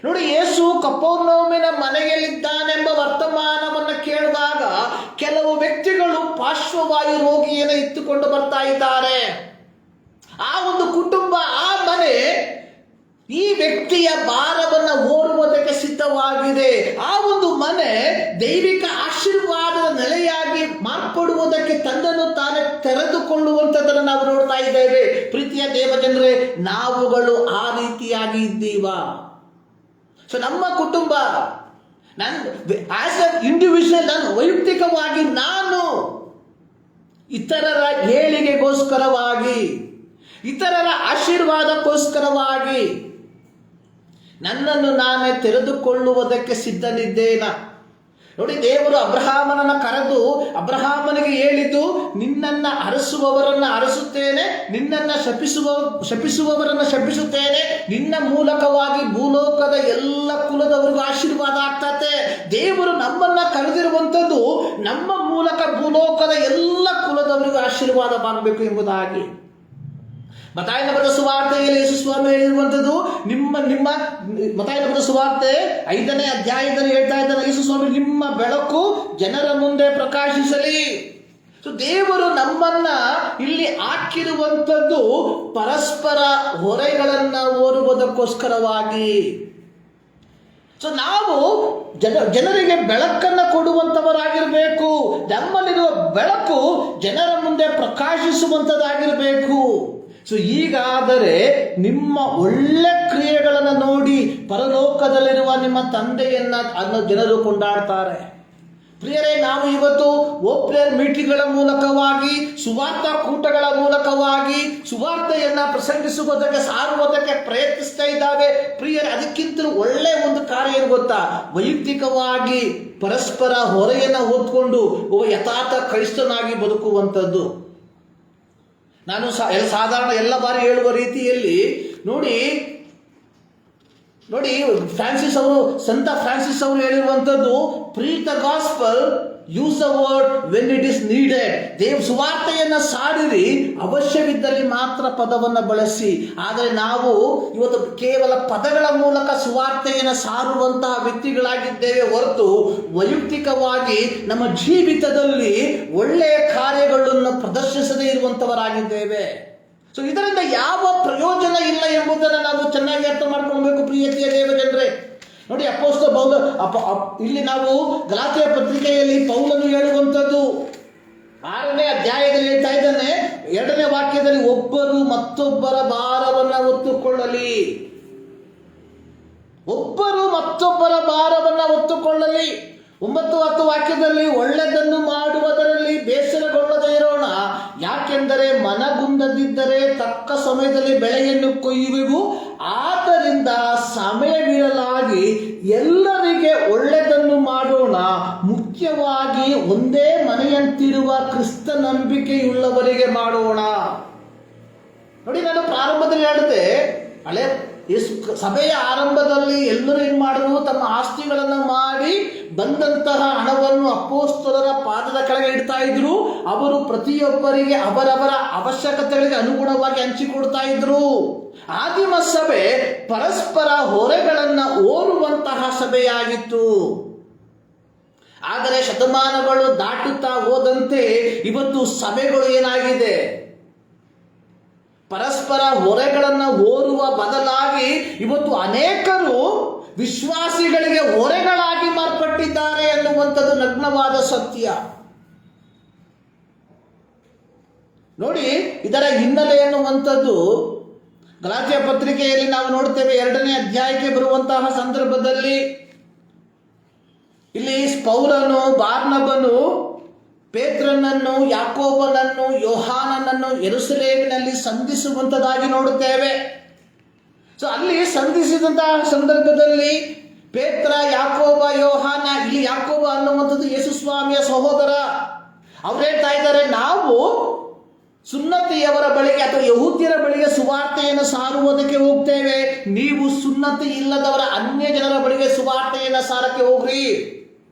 ನೋಡಿ, ಯೇಸು ಕಪೆರ್ನೌಮಿನ ಮನೆಯಲ್ಲಿದ್ದಾನೆಂಬ ವರ್ತಮಾನವನ್ನು ಕೇಳಿದಾಗ ಕೆಲವು ವ್ಯಕ್ತಿಗಳು ಪಾರ್ಶ್ವವಾಯು ರೋಗಿಯನ್ನು ಇತ್ತುಕೊಂಡು ಬರ್ತಾ ಇದ್ದಾರೆ. ಆ ಒಂದು ಕುಟುಂಬ, ಆ ಮನೆ ಈ ವ್ಯಕ್ತಿಯ ಭಾರವನ್ನು ಹೊರುವುದಕ್ಕೆ ಸಿದ್ಧವಾಗಿದೆ. ಆ ಒಂದು ಮನೆ ದೈವಿಕ ಆಶೀರ್ವಾದದ ನೆಲೆಯಾಗಿ ಮಾರ್ಪಡುವುದಕ್ಕೆ ತನ್ನನ್ನು ತಾನೇ ತೆರೆದುಕೊಳ್ಳುವಂಥದ್ದನ್ನು ನಾವು ನೋಡ್ತಾ ಇದ್ದೇವೆ. ಪ್ರೀತಿಯ ದೇವಜನರೇ, ನಾವುಗಳು ಆ ರೀತಿಯಾಗಿ ಇದ್ದೀವಾ? ಸೊ ನಮ್ಮ ಕುಟುಂಬ, ಆಸ್ ಅ ಇಂಡಿವಿಜುವಲ್, ನಾನು ವೈಯಕ್ತಿಕವಾಗಿ ನಾನು ಇತರರ ಏಳಿಗೆಗೋಸ್ಕರವಾಗಿ, ಇತರರ ಆಶೀರ್ವಾದಕ್ಕೋಸ್ಕರವಾಗಿ ನನ್ನನ್ನು ನಾನೇ ತೆರೆದುಕೊಳ್ಳುವುದಕ್ಕೆ ಸಿದ್ಧನಿದ್ದೇನ? ನೋಡಿ, ದೇವರು ಅಬ್ರಹಾಮನನ್ನು ಕರೆದು ಅಬ್ರಹಾಮನಿಗೆ ಹೇಳಿದ್ದು, ನಿನ್ನನ್ನು ಅರಸುವವರನ್ನು ಅರಸುತ್ತೇನೆ, ನಿನ್ನನ್ನು ಶಪಿಸುವವರನ್ನು ಶಪಿಸುತ್ತೇನೆ, ನಿನ್ನ ಮೂಲಕವಾಗಿ ಭೂಲೋಕದ ಎಲ್ಲ ಕುಲದವರಿಗೂ ಆಶೀರ್ವಾದ ಆಗ್ತದೆ. ದೇವರು ನಮ್ಮನ್ನು ಕರೆದಿರುವಂಥದ್ದು ನಮ್ಮ ಮೂಲಕ ಭೂಲೋಕದ ಎಲ್ಲ ಕುಲದವರಿಗೂ ಆಶೀರ್ವಾದವಾಗಬೇಕು ಎಂಬುದಾಗಿ. ಮತ್ತಾಯನ ಬರೆದ ಸುವಾರ್ತೆಯಲ್ಲಿ ಯೇಸು ಸ್ವಾಮಿ ಹೇಳಿರುವಂಥದ್ದು, ನಿಮ್ಮ ಮತ್ತಾಯನ ಬರೆದ ಸುವಾರ್ತೆ 5ನೇ ಅಧ್ಯಾಯದಲ್ಲಿ ಹೇಳ್ತಾ ಇದ್ದಾನೆ, ಯೇಸು ಸ್ವಾಮಿ, ನಿಮ್ಮ ಬೆಳಕು ಜನರ ಮುಂದೆ ಪ್ರಕಾಶಿಸಲಿ. ಸೊ ದೇವರು ನಮ್ಮನ್ನ ಇಲ್ಲಿ ಹಾಕಿರುವಂಥದ್ದು ಪರಸ್ಪರ ಹೊರೆಗಳನ್ನು ಹೊರುವುದಕ್ಕೋಸ್ಕರವಾಗಿ. ಸೊ ನಾವು ಜನರಿಗೆ ಬೆಳಕನ್ನು ಕೊಡುವಂಥವರಾಗಿರಬೇಕು. ನಮ್ಮಲ್ಲಿರುವ ಬೆಳಕು ಜನರ ಮುಂದೆ ಪ್ರಕಾಶಿಸುವಂಥದ್ದಾಗಿರಬೇಕು. ಸೊ ಹೀಗಾದರೆ ನಿಮ್ಮ ಒಳ್ಳೆ ಕ್ರಿಯೆಗಳನ್ನು ನೋಡಿ ಪರಲೋಕದಲ್ಲಿರುವ ನಿಮ್ಮ ತಂದೆಯನ್ನು ಜನರು ಕೊಂಡಾಡ್ತಾರೆ. ಪ್ರಿಯರೇ, ನಾವು ಇವತ್ತು ಓಪ್ರೇರ್ ಮೀಟಿಂಗ್ಗಳ ಮೂಲಕವಾಗಿ, ಸುವಾರ್ಥ ಕೂಟಗಳ ಮೂಲಕವಾಗಿ ಸುವಾರ್ತೆಯನ್ನು ಪ್ರಸಂಗಿಸುವುದಕ್ಕೆ, ಸಾರುವುದಕ್ಕೆ ಪ್ರಯತ್ನಿಸ್ತಾ ಇದ್ದಾವೆ. ಪ್ರಿಯರೇ, ಅದಕ್ಕಿಂತಲೂ ಒಳ್ಳೆಯ ಒಂದು ಕಾರ್ಯ ಏನು ಗೊತ್ತಾ? ವೈಯಕ್ತಿಕವಾಗಿ ಪರಸ್ಪರ ಹೊರೆಯನ್ನು ಹೊತ್ಕೊಂಡು ಯಥಾರ್ಥ ಕ್ರೈಸ್ತನಾಗಿ ಬದುಕುವಂಥದ್ದು. ನಾನು ಸಾಧಾರಣ ಎಲ್ಲ ಬಾರಿ ಹೇಳುವ ರೀತಿಯಲ್ಲಿ ನೋಡಿ, ಸಂತ ಫ್ರಾನ್ಸಿಸ್ ಅವರು ಹೇಳಿರುವಂಥದ್ದು, preach the gospel, use the word when it is needed. ಸುವಾರ್ತೆಯನ್ನು ಸಾರಿರಿ, ಅವಶ್ಯವಿದ್ದಲ್ಲಿ ಮಾತ್ರ ಪದವನ್ನು ಬಳಸಿ. ಆದರೆ ನಾವು ಇವತ್ತು ಕೇವಲ ಪದಗಳ ಮೂಲಕ ಸುವಾರ್ತೆಯನ್ನು ಸಾರುವಂತಹ ವ್ಯಕ್ತಿಗಳಾಗಿದ್ದೇವೆ ಹೊರತು ವೈಯಕ್ತಿಕವಾಗಿ ನಮ್ಮ ಜೀವಿತದಲ್ಲಿ ಒಳ್ಳೆಯ ಕಾರ್ಯಗಳನ್ನು ಪ್ರದರ್ಶಿಸದೇ ಇರುವಂಥವರಾಗಿದ್ದೇವೆ. ಸೊ ಇದರಿಂದ ಯಾವ ಪ್ರಯೋಜನ ಇಲ್ಲ ಎಂಬುದನ್ನು ನಾವು ಚೆನ್ನಾಗಿ ಅರ್ಥ ಮಾಡ್ಕೊಳ್ಬೇಕು. ಪ್ರಿಯತೆಯ ದೇವಜನರೇ, ನೋಡಿ, ಅಪೊಸ್ತಲ ಪೌಲ ಇಲ್ಲಿ ನಾವು ಗಲಾತ್ಯ ಪತ್ರಿಕೆಯಲ್ಲಿ ಪೌಲನು ಹೇಳುವಂಥದ್ದು 6ನೇ ಅಧ್ಯಾಯದಲ್ಲಿ ಹೇಳ್ತಾ ಇದ್ದಾನೆ, 2ನೇ ವಾಕ್ಯದಲ್ಲಿ, ಒಬ್ಬರು ಮತ್ತೊಬ್ಬರ ಭಾರವನ್ನು ಹೊತ್ತುಕೊಳ್ಳಲಿ. ಒಬ್ಬರು ಮತ್ತೊಬ್ಬರ ಭಾರವನ್ನು ಹೊತ್ತುಕೊಳ್ಳಲಿ. 9-10 ವಾಕ್ಯದಲ್ಲಿ, ಒಳ್ಳೆಯದನ್ನು ಮಾಡುವುದರಲ್ಲಿ ಬೇಸರಗೊಳ್ಳದೇ ಇರೋಣ, ಯಾಕೆಂದರೆ ಮನಗುಂದದಿದ್ದರೆ ತಕ್ಕ ಸಮಯದಲ್ಲಿ ಬೆಳೆಯನ್ನು ಕೊಯ್ಯುವೆವು. ಆದ್ದರಿಂದ ಸಮಯವಿರಲಾಗಿ ಎಲ್ಲರಿಗೆ ಒಳ್ಳೆಯದನ್ನು ಮಾಡೋಣ, ಮುಖ್ಯವಾಗಿ ಒಂದೇ ಮನೆಯಂತಿರುವ ಕ್ರಿಸ್ತ ನಂಬಿಕೆಯುಳ್ಳವರಿಗೆ ಮಾಡೋಣ. ನೋಡಿ, ನಾನು ಪ್ರಾರಂಭದಲ್ಲಿ ಹೇಳಿದೆ, ಸಭೆಯ ಆರಂಭದಲ್ಲಿ ಎಲ್ಲರೂ ಏನು ಮಾಡಿದ್ರು? ತಮ್ಮ ಆಸ್ತಿಗಳನ್ನು ಮಾಡಿ ಬಂದಂತಹ ಹಣವನ್ನು ಅಪೊಸ್ತಲರ ಪಾದದ ಕೆಳಗೆ ಇಡ್ತಾ ಇದ್ರು. ಅವರು ಪ್ರತಿಯೊಬ್ಬರಿಗೆ ಅವರವರ ಅವಶ್ಯಕತೆಗಳಿಗೆ ಅನುಗುಣವಾಗಿ ಹಂಚಿಕೊಡ್ತಾ ಇದ್ರು. ಆದಿಮ ಸಭೆ ಪರಸ್ಪರ ಹೊರೆಗಳನ್ನು ಹೊರುವಂತಹ ಸಭೆಯಾಗಿತ್ತು. ಆದರೆ ಶತಮಾನಗಳು ದಾಟುತ್ತಾ ಹೋದಂತೆ ಇವತ್ತು ಸಭೆಗಳು ಏನಾಗಿದೆ? ಪರಸ್ಪರ ಹೊರೆಗಳನ್ನು ಹೊರುವ ಬದಲಾಗಿ ಇವತ್ತು ಅನೇಕರು ವಿಶ್ವಾಸಿಗಳಿಗೆ ಹೊರೆಗಳಾಗಿ ಮಾರ್ಪಟ್ಟಿದ್ದಾರೆ ಎನ್ನುವಂಥದ್ದು ನಗ್ನವಾದ ಸತ್ಯ. ನೋಡಿ, ಇದರ ಹಿನ್ನೆಲೆ ಎನ್ನುವಂಥದ್ದು ಗಲಾತ್ಯ ಪತ್ರಿಕೆಯಲ್ಲಿ ನಾವು ನೋಡ್ತೇವೆ. 2ನೇ ಅಧ್ಯಾಯಕ್ಕೆ ಬರುವಂತಹ ಸಂದರ್ಭದಲ್ಲಿ ಇಲ್ಲಿ ಪೌಲನು, ಬಾರ್ನಬನು ಪೇತ್ರನನ್ನು, ಯಾಕೋಬನನ್ನು, ಯೋಹಾನನನ್ನು ಯೆರೂಸಲೇಮಿನಲ್ಲಿ ಸಂಧಿಸುವಂಥದ್ದಾಗಿ ನೋಡುತ್ತೇವೆ. ಸೊ ಅಲ್ಲಿ ಸಂಧಿಸಿದಂತಹ ಸಂದರ್ಭದಲ್ಲಿ ಪೇತ್ರ, ಯಾಕೋಬ, ಯೋಹಾನ, ಇಲ್ಲಿ ಯಾಕೋಬ ಅನ್ನುವಂಥದ್ದು ಯೇಸು ಸ್ವಾಮಿಯ ಸಹೋದರ. ಅವ್ರು ಹೇಳ್ತಾ ಇದ್ದಾರೆ, ನಾವು ಸುನ್ನತಿಯವರ ಬಳಿಗೆ ಅಥವಾ ಯಹೂದ್ಯರ ಬಳಿಗೆ ಸುವಾರ್ತೆಯನ್ನು ಸಾರುವುದಕ್ಕೆ ಹೋಗ್ತೇವೆ. ನೀವು ಸುನ್ನತಿ ಇಲ್ಲದವರ ಅನ್ಯ ಜನರ ಬಳಿಗೆ ಸುವಾರ್ತೆಯನ್ನು ಸಾರಕ್ಕೆ ಹೋಗ್ರಿ.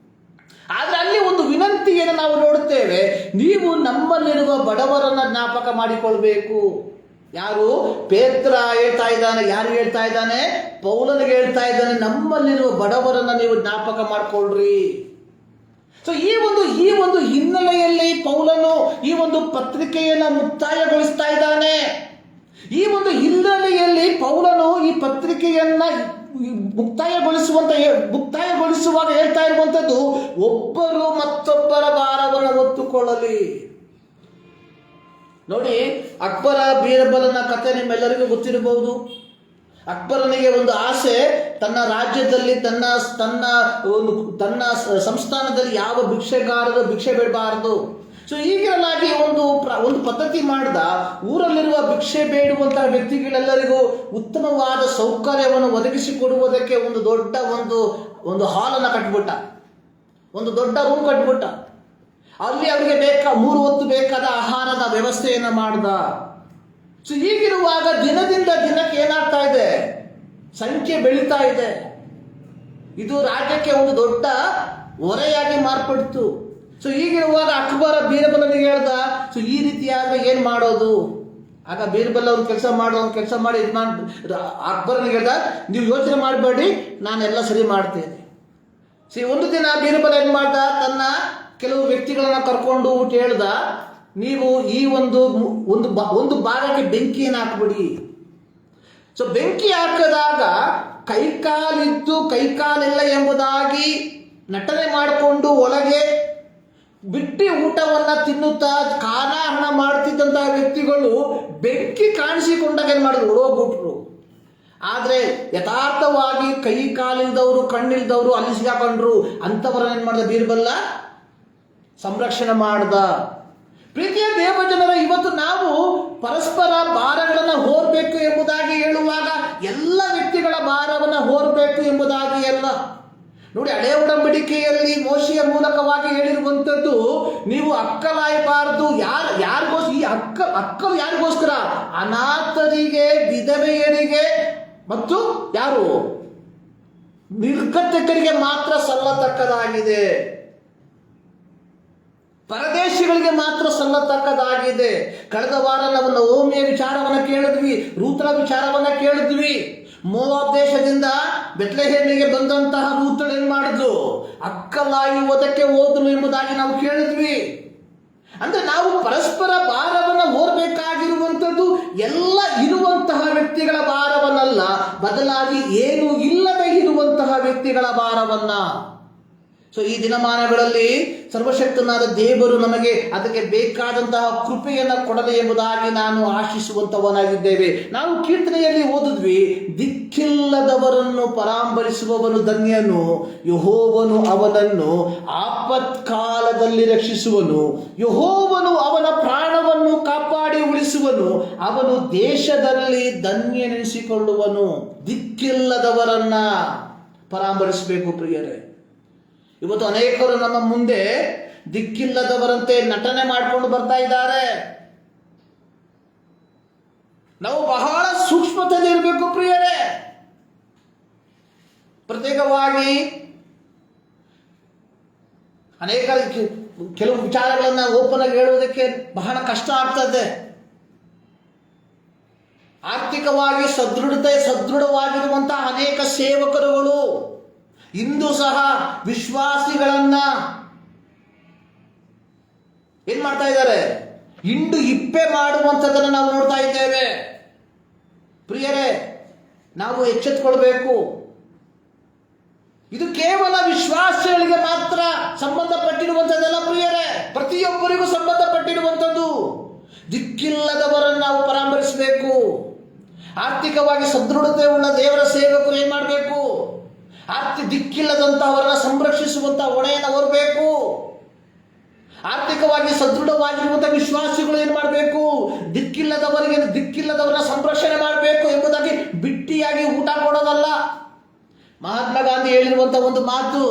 ಆದ್ರೆ ಅಲ್ಲಿ ಒಂದು ವಿನಂತಿಯನ್ನು ನಾವು ನೋಡುತ್ತೇವೆ, ನೀವು ನಮ್ಮಲ್ಲಿರುವ ಬಡವರನ್ನ ಜ್ಞಾಪಕ ಮಾಡಿಕೊಳ್ಬೇಕು. ಯಾರು? ಪೇತ್ರ ಹೇಳ್ತಾ ಇದ್ದಾನೆ. ಯಾರು ಹೇಳ್ತಾ ಇದ್ದಾನೆ? ಪೌಲನಿಗೆ ಹೇಳ್ತಾ ಇದ್ದಾನೆ, ನಮ್ಮಲ್ಲಿರುವ ಬಡವರನ್ನ ನೀವು ಜ್ಞಾಪಕ ಮಾಡಿಕೊಳ್ಳ್ರಿ. ಸೊ ಈ ಒಂದು ಹಿನ್ನೆಲೆಯಲ್ಲಿ ಪೌಲನು ಈ ಒಂದು ಪತ್ರಿಕೆಯನ್ನು ಮುಕ್ತಾಯಗೊಳಿಸ್ತಾ ಇದ್ದಾನೆ. ಈ ಒಂದು ಹಿನ್ನೆಲೆಯಲ್ಲಿ ಪೌಲನು ಈ ಪತ್ರಿಕೆಯನ್ನ ಮುಕ್ತಾಯಗೊಳಿಸುವಾಗ ಹೇಳ್ತಾ ಇರುವಂತದ್ದು, ಒಬ್ಬರು ಮತ್ತೊಬ್ಬರ ಭಾರವನ್ನು ಹೊತ್ತುಕೊಳ್ಳಲಿ. ನೋಡಿ, ಅಕ್ಬರ ಬೀರ್ಬಲನ ಕಥೆ ನಿಮ್ಮೆಲ್ಲರಿಗೂ ಗೊತ್ತಿರಬಹುದು. ಅಕ್ಬರನಿಗೆ ಒಂದು ಆಸೆ, ತನ್ನ ರಾಜ್ಯದಲ್ಲಿ ತನ್ನ ಸಂಸ್ಥಾನದಲ್ಲಿ ಯಾವ ಭಿಕ್ಷೆಗಾರರು ಭಿಕ್ಷೆ ಬೇಡಬಾರದು. ಸೊ ಹೀಗಿರಲಾಗಿ ಒಂದು ಪದ್ಧತಿ ಮಾಡಿದ. ಊರಲ್ಲಿರುವ ಭಿಕ್ಷೆ ಬೇಡುವಂತಹ ವ್ಯಕ್ತಿಗಳೆಲ್ಲರಿಗೂ ಉತ್ತಮವಾದ ಸೌಕರ್ಯವನ್ನು ಒದಗಿಸಿಕೊಡುವುದಕ್ಕೆ ಒಂದು ದೊಡ್ಡ ಒಂದು ಹಾಲನ್ನು ಕಟ್ಬಿಟ್ಟ, ಒಂದು ದೊಡ್ಡ ರೂಮ್ ಕಟ್ಬಿಟ್ಟ. ಅಲ್ಲಿ ಅವರಿಗೆ 3 ಹೊತ್ತು ಬೇಕಾದ ಆಹಾರದ ವ್ಯವಸ್ಥೆಯನ್ನು ಮಾಡ್ದ. ಸೊ ಹೀಗಿರುವಾಗ ದಿನದಿಂದ ದಿನಕ್ಕೆ ಏನಾಗ್ತಾ ಇದೆ? ಸಂಖ್ಯೆ ಬೆಳೀತಾ ಇದೆ. ಇದು ರಾಜ್ಯಕ್ಕೆ ಒಂದು ದೊಡ್ಡ ಹೊರೆಯಾಗಿ ಮಾರ್ಪಡ್ತು. ಸೊ ಹೀಗಿರುವಾಗ ಅಕ್ಬರ ಬೀರ್ಬಲನಿಗೆ ಹೇಳ್ದ, ಸೊ ಈ ರೀತಿಯಾಗ ಏನ್ ಮಾಡೋದು? ಆಗ ಬೀರ್ಬಲ್ ಅವ್ರು ಕೆಲಸ ಮಾಡಿ ಅಕ್ಬರನಿಗೆ ಹೇಳ್ದ, ನೀವು ಯೋಚನೆ ಮಾಡಬೇಡಿ, ನಾನೆಲ್ಲ ಸರಿ ಮಾಡ್ತೇನೆ. ಒಂದು ದಿನ ಬೀರ್ಬಲ್ ಏನ್ ಮಾಡ್ದ, ತನ್ನ ಕೆಲವು ವ್ಯಕ್ತಿಗಳನ್ನ ಕರ್ಕೊಂಡು ಹೇಳ್ದ, ನೀವು ಈ ಒಂದು ಭಾಗಕ್ಕೆ ಬೆಂಕಿಯನ್ನು ಹಾಕ್ಬಿಡಿ. ಸೊ ಬೆಂಕಿ ಹಾಕಿದಾಗ ಕೈಕಾಲಿದ್ದು ಕೈಕಾಲಿಲ್ಲ ಎಂಬುದಾಗಿ ನಟನೆ ಮಾಡಿಕೊಂಡು ಒಳಗೆ ಬಿಟ್ಟಿ ಊಟವನ್ನ ತಿನ್ನುತ್ತಾ ಕಾನಾಹಣ ಮಾಡ್ತಿದ್ದಂತಹ ವ್ಯಕ್ತಿಗಳು ಬೆಂಕಿ ಕಾಣಿಸಿಕೊಂಡಾಗ ಏನ್ ಮಾಡಿದ್ರು? ಓಡೋಗ್ಬಿಟ್ರು. ಆದ್ರೆ ಯಥಾರ್ಥವಾಗಿ ಕೈ ಕಾಲಿಲ್ದವರು ಕಣ್ಣಿಲ್ದವರು ಅಲ್ಲಿ ಸಿಗಾಕೊಂಡ್ರು. ಅಂಥವರನ್ನ ಏನ್ ಮಾಡ್ದ ಬೀರ್ಬಲ್ಲ? ಸಂರಕ್ಷಣೆ ಮಾಡ್ದ. ಪ್ರೀತಿಯ ದೇವಜನರ, ಇವತ್ತು ನಾವು ಪರಸ್ಪರ ಭಾರಗಳನ್ನು ಹೊರಬೇಕು ಎಂಬುದಾಗಿ ಹೇಳುವಾಗ ಎಲ್ಲ ವ್ಯಕ್ತಿಗಳ ಭಾರವನ್ನು ಹೊರಬೇಕು ಎಂಬುದಾಗಿ ಅಲ್ಲ. ನೋಡಿ, ಹಳೆಯ ಒಡಂಬಡಿಕೆಯಲ್ಲಿ ಮೋಶೆಯ ಮೂಲಕವಾಗಿ ಹೇಳಿರುವಂಥದ್ದು, ನೀವು ಅಕ್ಕಲಾಯಬಾರದು. ಅಕ್ಕಲು ಯಾರಿಗೋಸ್ಕರ? ಅನಾಥರಿಗೆ, ವಿಧವೆಯರಿಗೆ ಮತ್ತು ಯಾರು? ನಿರ್ಗತಿಕರಿಗೆ ಮಾತ್ರ ಸಲ್ಲತಕ್ಕದಾಗಿದೆ. ಪರದೇಶಿಗಳಿಗೆ ಮಾತ್ರ ಸಲ್ಲತಕ್ಕದಾಗಿದೆ. ಕಳೆದ ವಾರ ನಾವು ನವೋಮಿಯ ವಿಚಾರವನ್ನ ಕೇಳಿದ್ವಿ, ರೂತಳ ವಿಚಾರವನ್ನ ಕೇಳಿದ್ವಿ. ಮೋವಾಬ್ ದೇಶದಿಂದ ಬೆತ್ಲೆಹೇಮಿಗೆ ಬಂದಂತಹ ರೂತಳು ಏನ್ ಮಾಡಿದ್ಲು? ಅಕ್ಕಲಾಯುವುದಕ್ಕೆ ಹೋದಳು ಎಂಬುದಾಗಿ ನಾವು ಕೇಳಿದ್ವಿ. ಅಂದ್ರೆ ನಾವು ಪರಸ್ಪರ ಭಾರವನ್ನು ಹೊರಬೇಕಾಗಿರುವಂಥದ್ದು ಎಲ್ಲ ಇರುವಂತಹ ವ್ಯಕ್ತಿಗಳ ಭಾರವನ್ನಲ್ಲ, ಬದಲಾಗಿ ಏನು ಇಲ್ಲದೆ ಇರುವಂತಹ ವ್ಯಕ್ತಿಗಳ ಭಾರವನ್ನ. ಸೊ ಈ ದಿನಮಾನಗಳಲ್ಲಿ ಸರ್ವಶಕ್ತನಾದ ದೇವರು ನಮಗೆ ಅದಕ್ಕೆ ಬೇಕಾದಂತಹ ಕೃಪೆಯನ್ನು ಕೊಡಲಿ ಎಂಬುದಾಗಿ ನಾನು ಆಶಿಸುವಂತವನಾಗಿದ್ದೇವೆ. ನಾವು ಕೀರ್ತನೆಯಲ್ಲಿ ಓದಿದ್ವಿ, ದಿಕ್ಕಿಲ್ಲದವರನ್ನು ಪರಾಂಬರಿಸುವವನು ಧನ್ಯನು, ಯೆಹೋವನು ಅವನನ್ನು ಆಪತ್ಕಾಲದಲ್ಲಿ ರಕ್ಷಿಸುವನು, ಯೆಹೋವನು ಅವನ ಪ್ರಾಣವನ್ನು ಕಾಪಾಡಿ ಉಳಿಸುವನು, ಅವನು ದೇಶದಲ್ಲಿ ಧನ್ಯನೆನಿಸಿಕೊಳ್ಳುವನು. ದಿಕ್ಕಿಲ್ಲದವರನ್ನ ಪರಾಂಬರಿಸಬೇಕು ಪ್ರಿಯರೇ. ಇವತ್ತು ಅನೇಕರು ನಮ್ಮ ಮುಂದೆ ದಿಕ್ಕಿಲ್ಲದವರಂತೆ ನಟನೆ ಮಾಡಿಕೊಂಡು ಬರ್ತಾ ಇದ್ದಾರೆ. ನಾವು ಬಹಳ ಸೂಕ್ಷ್ಮತೆಯಲ್ಲಿ ಇರಬೇಕು ಪ್ರಿಯರೇ. ಪ್ರತ್ಯೇಕವಾಗಿ ಅನೇಕ ಕೆಲವು ವಿಚಾರಗಳನ್ನ ಓಪನ್ ಆಗಿ ಹೇಳುವುದಕ್ಕೆ ಬಹಳ ಕಷ್ಟ ಆಗ್ತದೆ. ಆರ್ಥಿಕವಾಗಿ ಸದೃಢವಾಗಿರುವಂತಹ ಅನೇಕ ಸೇವಕರುಗಳು ಇಂದು ಸಹ ವಿಶ್ವಾಸಿಗಳನ್ನ ಏನ್ ಮಾಡ್ತಾ ಇದ್ದಾರೆ? ಹಿಂಡು ಹಿಪ್ಪೆ ಮಾಡುವಂಥದ್ದನ್ನು ನಾವು ನೋಡ್ತಾ ಇದ್ದೇವೆ. ಪ್ರಿಯರೇ, ನಾವು ಎಚ್ಚೆತ್ತುಕೊಳ್ಬೇಕು. ಇದು ಕೇವಲ ವಿಶ್ವಾಸಿಗಳಿಗೆ ಮಾತ್ರ ಸಂಬಂಧಪಟ್ಟಿರುವಂಥದ್ದಲ್ಲ ಪ್ರಿಯರೇ, ಪ್ರತಿಯೊಬ್ಬರಿಗೂ ಸಂಬಂಧಪಟ್ಟಿರುವಂಥದ್ದು. ದಿಕ್ಕಿಲ್ಲದವರನ್ನು ನಾವು ಪರಾಮರಿಸಬೇಕು. ಆರ್ಥಿಕವಾಗಿ ಸದೃಢತೆ ಉಳ್ಳ ದೇವರ ಸೇವಕರು ಏನ್ ಮಾಡಬೇಕು? ದಿಕ್ಕಿಲ್ಲದಂತಹವರನ್ನ ಸಂರಕ್ಷಿಸುವಂತಹ ಹೊಣೆಯನ್ನು ಹೊರಬೇಕು. ಆರ್ಥಿಕವಾಗಿ ಸದೃಢವಾಗಿರುವಂತಹ ವಿಶ್ವಾಸಿಗಳು ಏನ್ ಮಾಡಬೇಕು? ದಿಕ್ಕಿಲ್ಲದವರನ್ನ ಸಂರಕ್ಷಣೆ ಮಾಡಬೇಕು ಎಂಬುದಾಗಿ ಬಿಟ್ಟಿಯಾಗಿ ಊಟ ಕೊಡೋದಲ್ಲ. ಮಹಾತ್ಮ ಗಾಂಧಿ ಹೇಳಿರುವಂತಹ ಒಂದು ಮಾತು,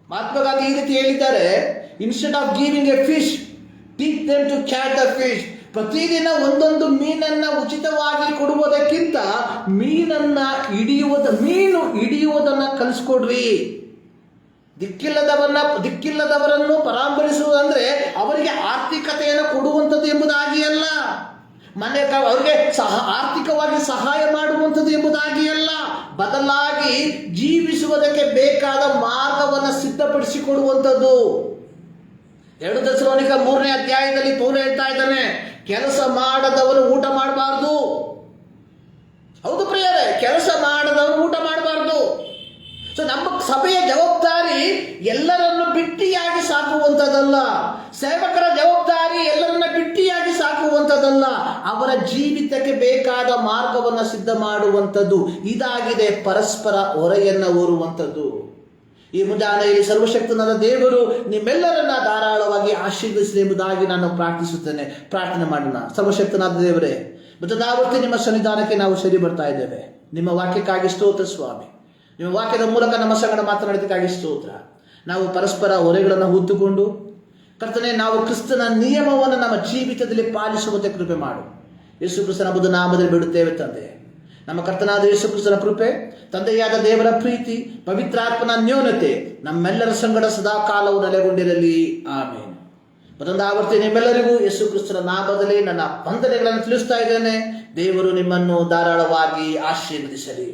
ಮಹಾತ್ಮ ಗಾಂಧಿ ಈ ರೀತಿ ಹೇಳಿದ್ದಾರೆ, instead of giving a fish teach them to catch the fish. ಪ್ರತಿದಿನ ಒಂದೊಂದು ಮೀನನ್ನ ಉಚಿತವಾಗಿ ಕೊಡುವುದಕ್ಕಿಂತ ಮೀನು ಹಿಡಿಯುವುದನ್ನ ಕಲಿಸ್ಕೊಡ್ರಿ. ದಿಕ್ಕಿಲ್ಲದವರನ್ನು ಪರಾಮರಿಸುವುದಂದ್ರೆ ಅವರಿಗೆ ಆರ್ಥಿಕತೆಯನ್ನು ಕೊಡುವಂಥದ್ದು ಎಂಬುದಾಗಿ ಅಲ್ಲ, ಅವರಿಗೆ ಆರ್ಥಿಕವಾಗಿ ಸಹಾಯ ಮಾಡುವಂಥದ್ದು ಎಂಬುದಾಗಿ ಅಲ್ಲ, ಬದಲಾಗಿ ಜೀವಿಸುವುದಕ್ಕೆ ಬೇಕಾದ ಮಾರ್ಗವನ್ನು ಸಿದ್ಧಪಡಿಸಿಕೊಡುವಂಥದ್ದು. 2 ಥೆಸಲೋನಿಕ 3ನೇ ಅಧ್ಯಾಯದಲ್ಲಿ ಪೌಲ ಹೇಳ್ತಾ ಇದ್ದಾನೆ, ಕೆಲಸ ಮಾಡದವನು ಊಟ ಮಾಡಬಾರ್ದು. ಹೌದು ಪ್ರಿಯರೇ, ಕೆಲಸ ಮಾಡದವನು ಊಟ ಮಾಡಬಾರ್ದು. ಸೊ ನಮ್ಮ ಸಭೆಯ ಜವಾಬ್ದಾರಿ ಎಲ್ಲರನ್ನು ಬಿಟ್ಟಿಯಾಗಿ ಸಾಕುವಂಥದ್ದಲ್ಲ, ಸೇವಕರ ಜವಾಬ್ದಾರಿ ಎಲ್ಲರನ್ನ ಬಿಟ್ಟಿಯಾಗಿ ಸಾಕುವಂಥದ್ದಲ್ಲ, ಅವರ ಜೀವಿತಕ್ಕೆ ಬೇಕಾದ ಮಾರ್ಗವನ್ನು ಸಿದ್ಧ ಮಾಡುವಂಥದ್ದು. ಇದಾಗಿದೆ ಪರಸ್ಪರ ಹೊರೆಯನ್ನು ಹೊರುವಂಥದ್ದು. ಈ ಮುಂಜಾನೆಯಲ್ಲಿ ಸರ್ವಶಕ್ತನಾದ ದೇವರು ನಿಮ್ಮೆಲ್ಲರನ್ನ ಧಾರಾಳವಾಗಿ ಆಶೀರ್ವದಿಸಲಿ ಎಂಬುದಾಗಿ ನಾನು ಪ್ರಾರ್ಥಿಸುತ್ತೇನೆ. ಪ್ರಾರ್ಥನೆ ಮಾಡೋಣ. ಸರ್ವಶಕ್ತನಾದ ದೇವರೇ, ಮತದಾವರ್ತಿ ನಿಮ್ಮ ಸನ್ನಿಧಾನಕ್ಕೆ ನಾವು ಸರಿ ಬರ್ತಾ ಇದ್ದೇವೆ. ನಿಮ್ಮ ವಾಕ್ಯಕ್ಕಾಗಿ ಸ್ತೋತ್ರ ಸ್ವಾಮಿ. ನಿಮ್ಮ ವಾಕ್ಯದ ಮೂಲಕ ನಮ್ಮ ಸಂಗಡ ಮಾತನಾಡೋದಕ್ಕಾಗಿ ಸ್ತೋತ್ರ. ನಾವು ಪರಸ್ಪರ ಹೊರೆಗಳನ್ನು ಹೊತ್ತುಕೊಂಡು ಕರ್ತನೆ, ನಾವು ಕ್ರಿಸ್ತನ ನಿಯಮವನ್ನು ನಮ್ಮ ಜೀವಿತದಲ್ಲಿ ಪಾಲಿಸುವಂತೆ ಕೃಪೆ ಮಾಡು. ಯೇಸು ಕ್ರಿಸ್ತನ ಬುದ್ಧ ನಾಮದಲ್ಲಿ ಬಿಡುತ್ತೇವೆ ತಂದೆ. ನಮ್ಮ ಕರ್ತನಾದ ಯೇಸು ಕ್ರಿಸ್ತನ ಕೃಪೆ, ತಂದೆಯಾದ ದೇವರ ಪ್ರೀತಿ, ಪವಿತ್ರಾತ್ಮನ ನ್ಯೂನತೆ ನಮ್ಮೆಲ್ಲರ ಸಂಗಡ ಸದಾ ಕಾಲವು ನೆಲೆಗೊಂಡಿರಲಿ. ಆಮೇಲೆ ಮತ್ತೊಂದು ಆವರ್ತಿ ನಿಮ್ಮೆಲ್ಲರಿಗೂ ಯೇಸು ಕ್ರಿಸ್ತನ ನಾಮದಲ್ಲಿ ನನ್ನ ವಂದನೆಗಳನ್ನು ತಿಳಿಸ್ತಾ ಇದ್ದೇನೆ. ದೇವರು ನಿಮ್ಮನ್ನು ಧಾರಾಳವಾಗಿ ಆಶೀರ್ವದಿಸಲಿ.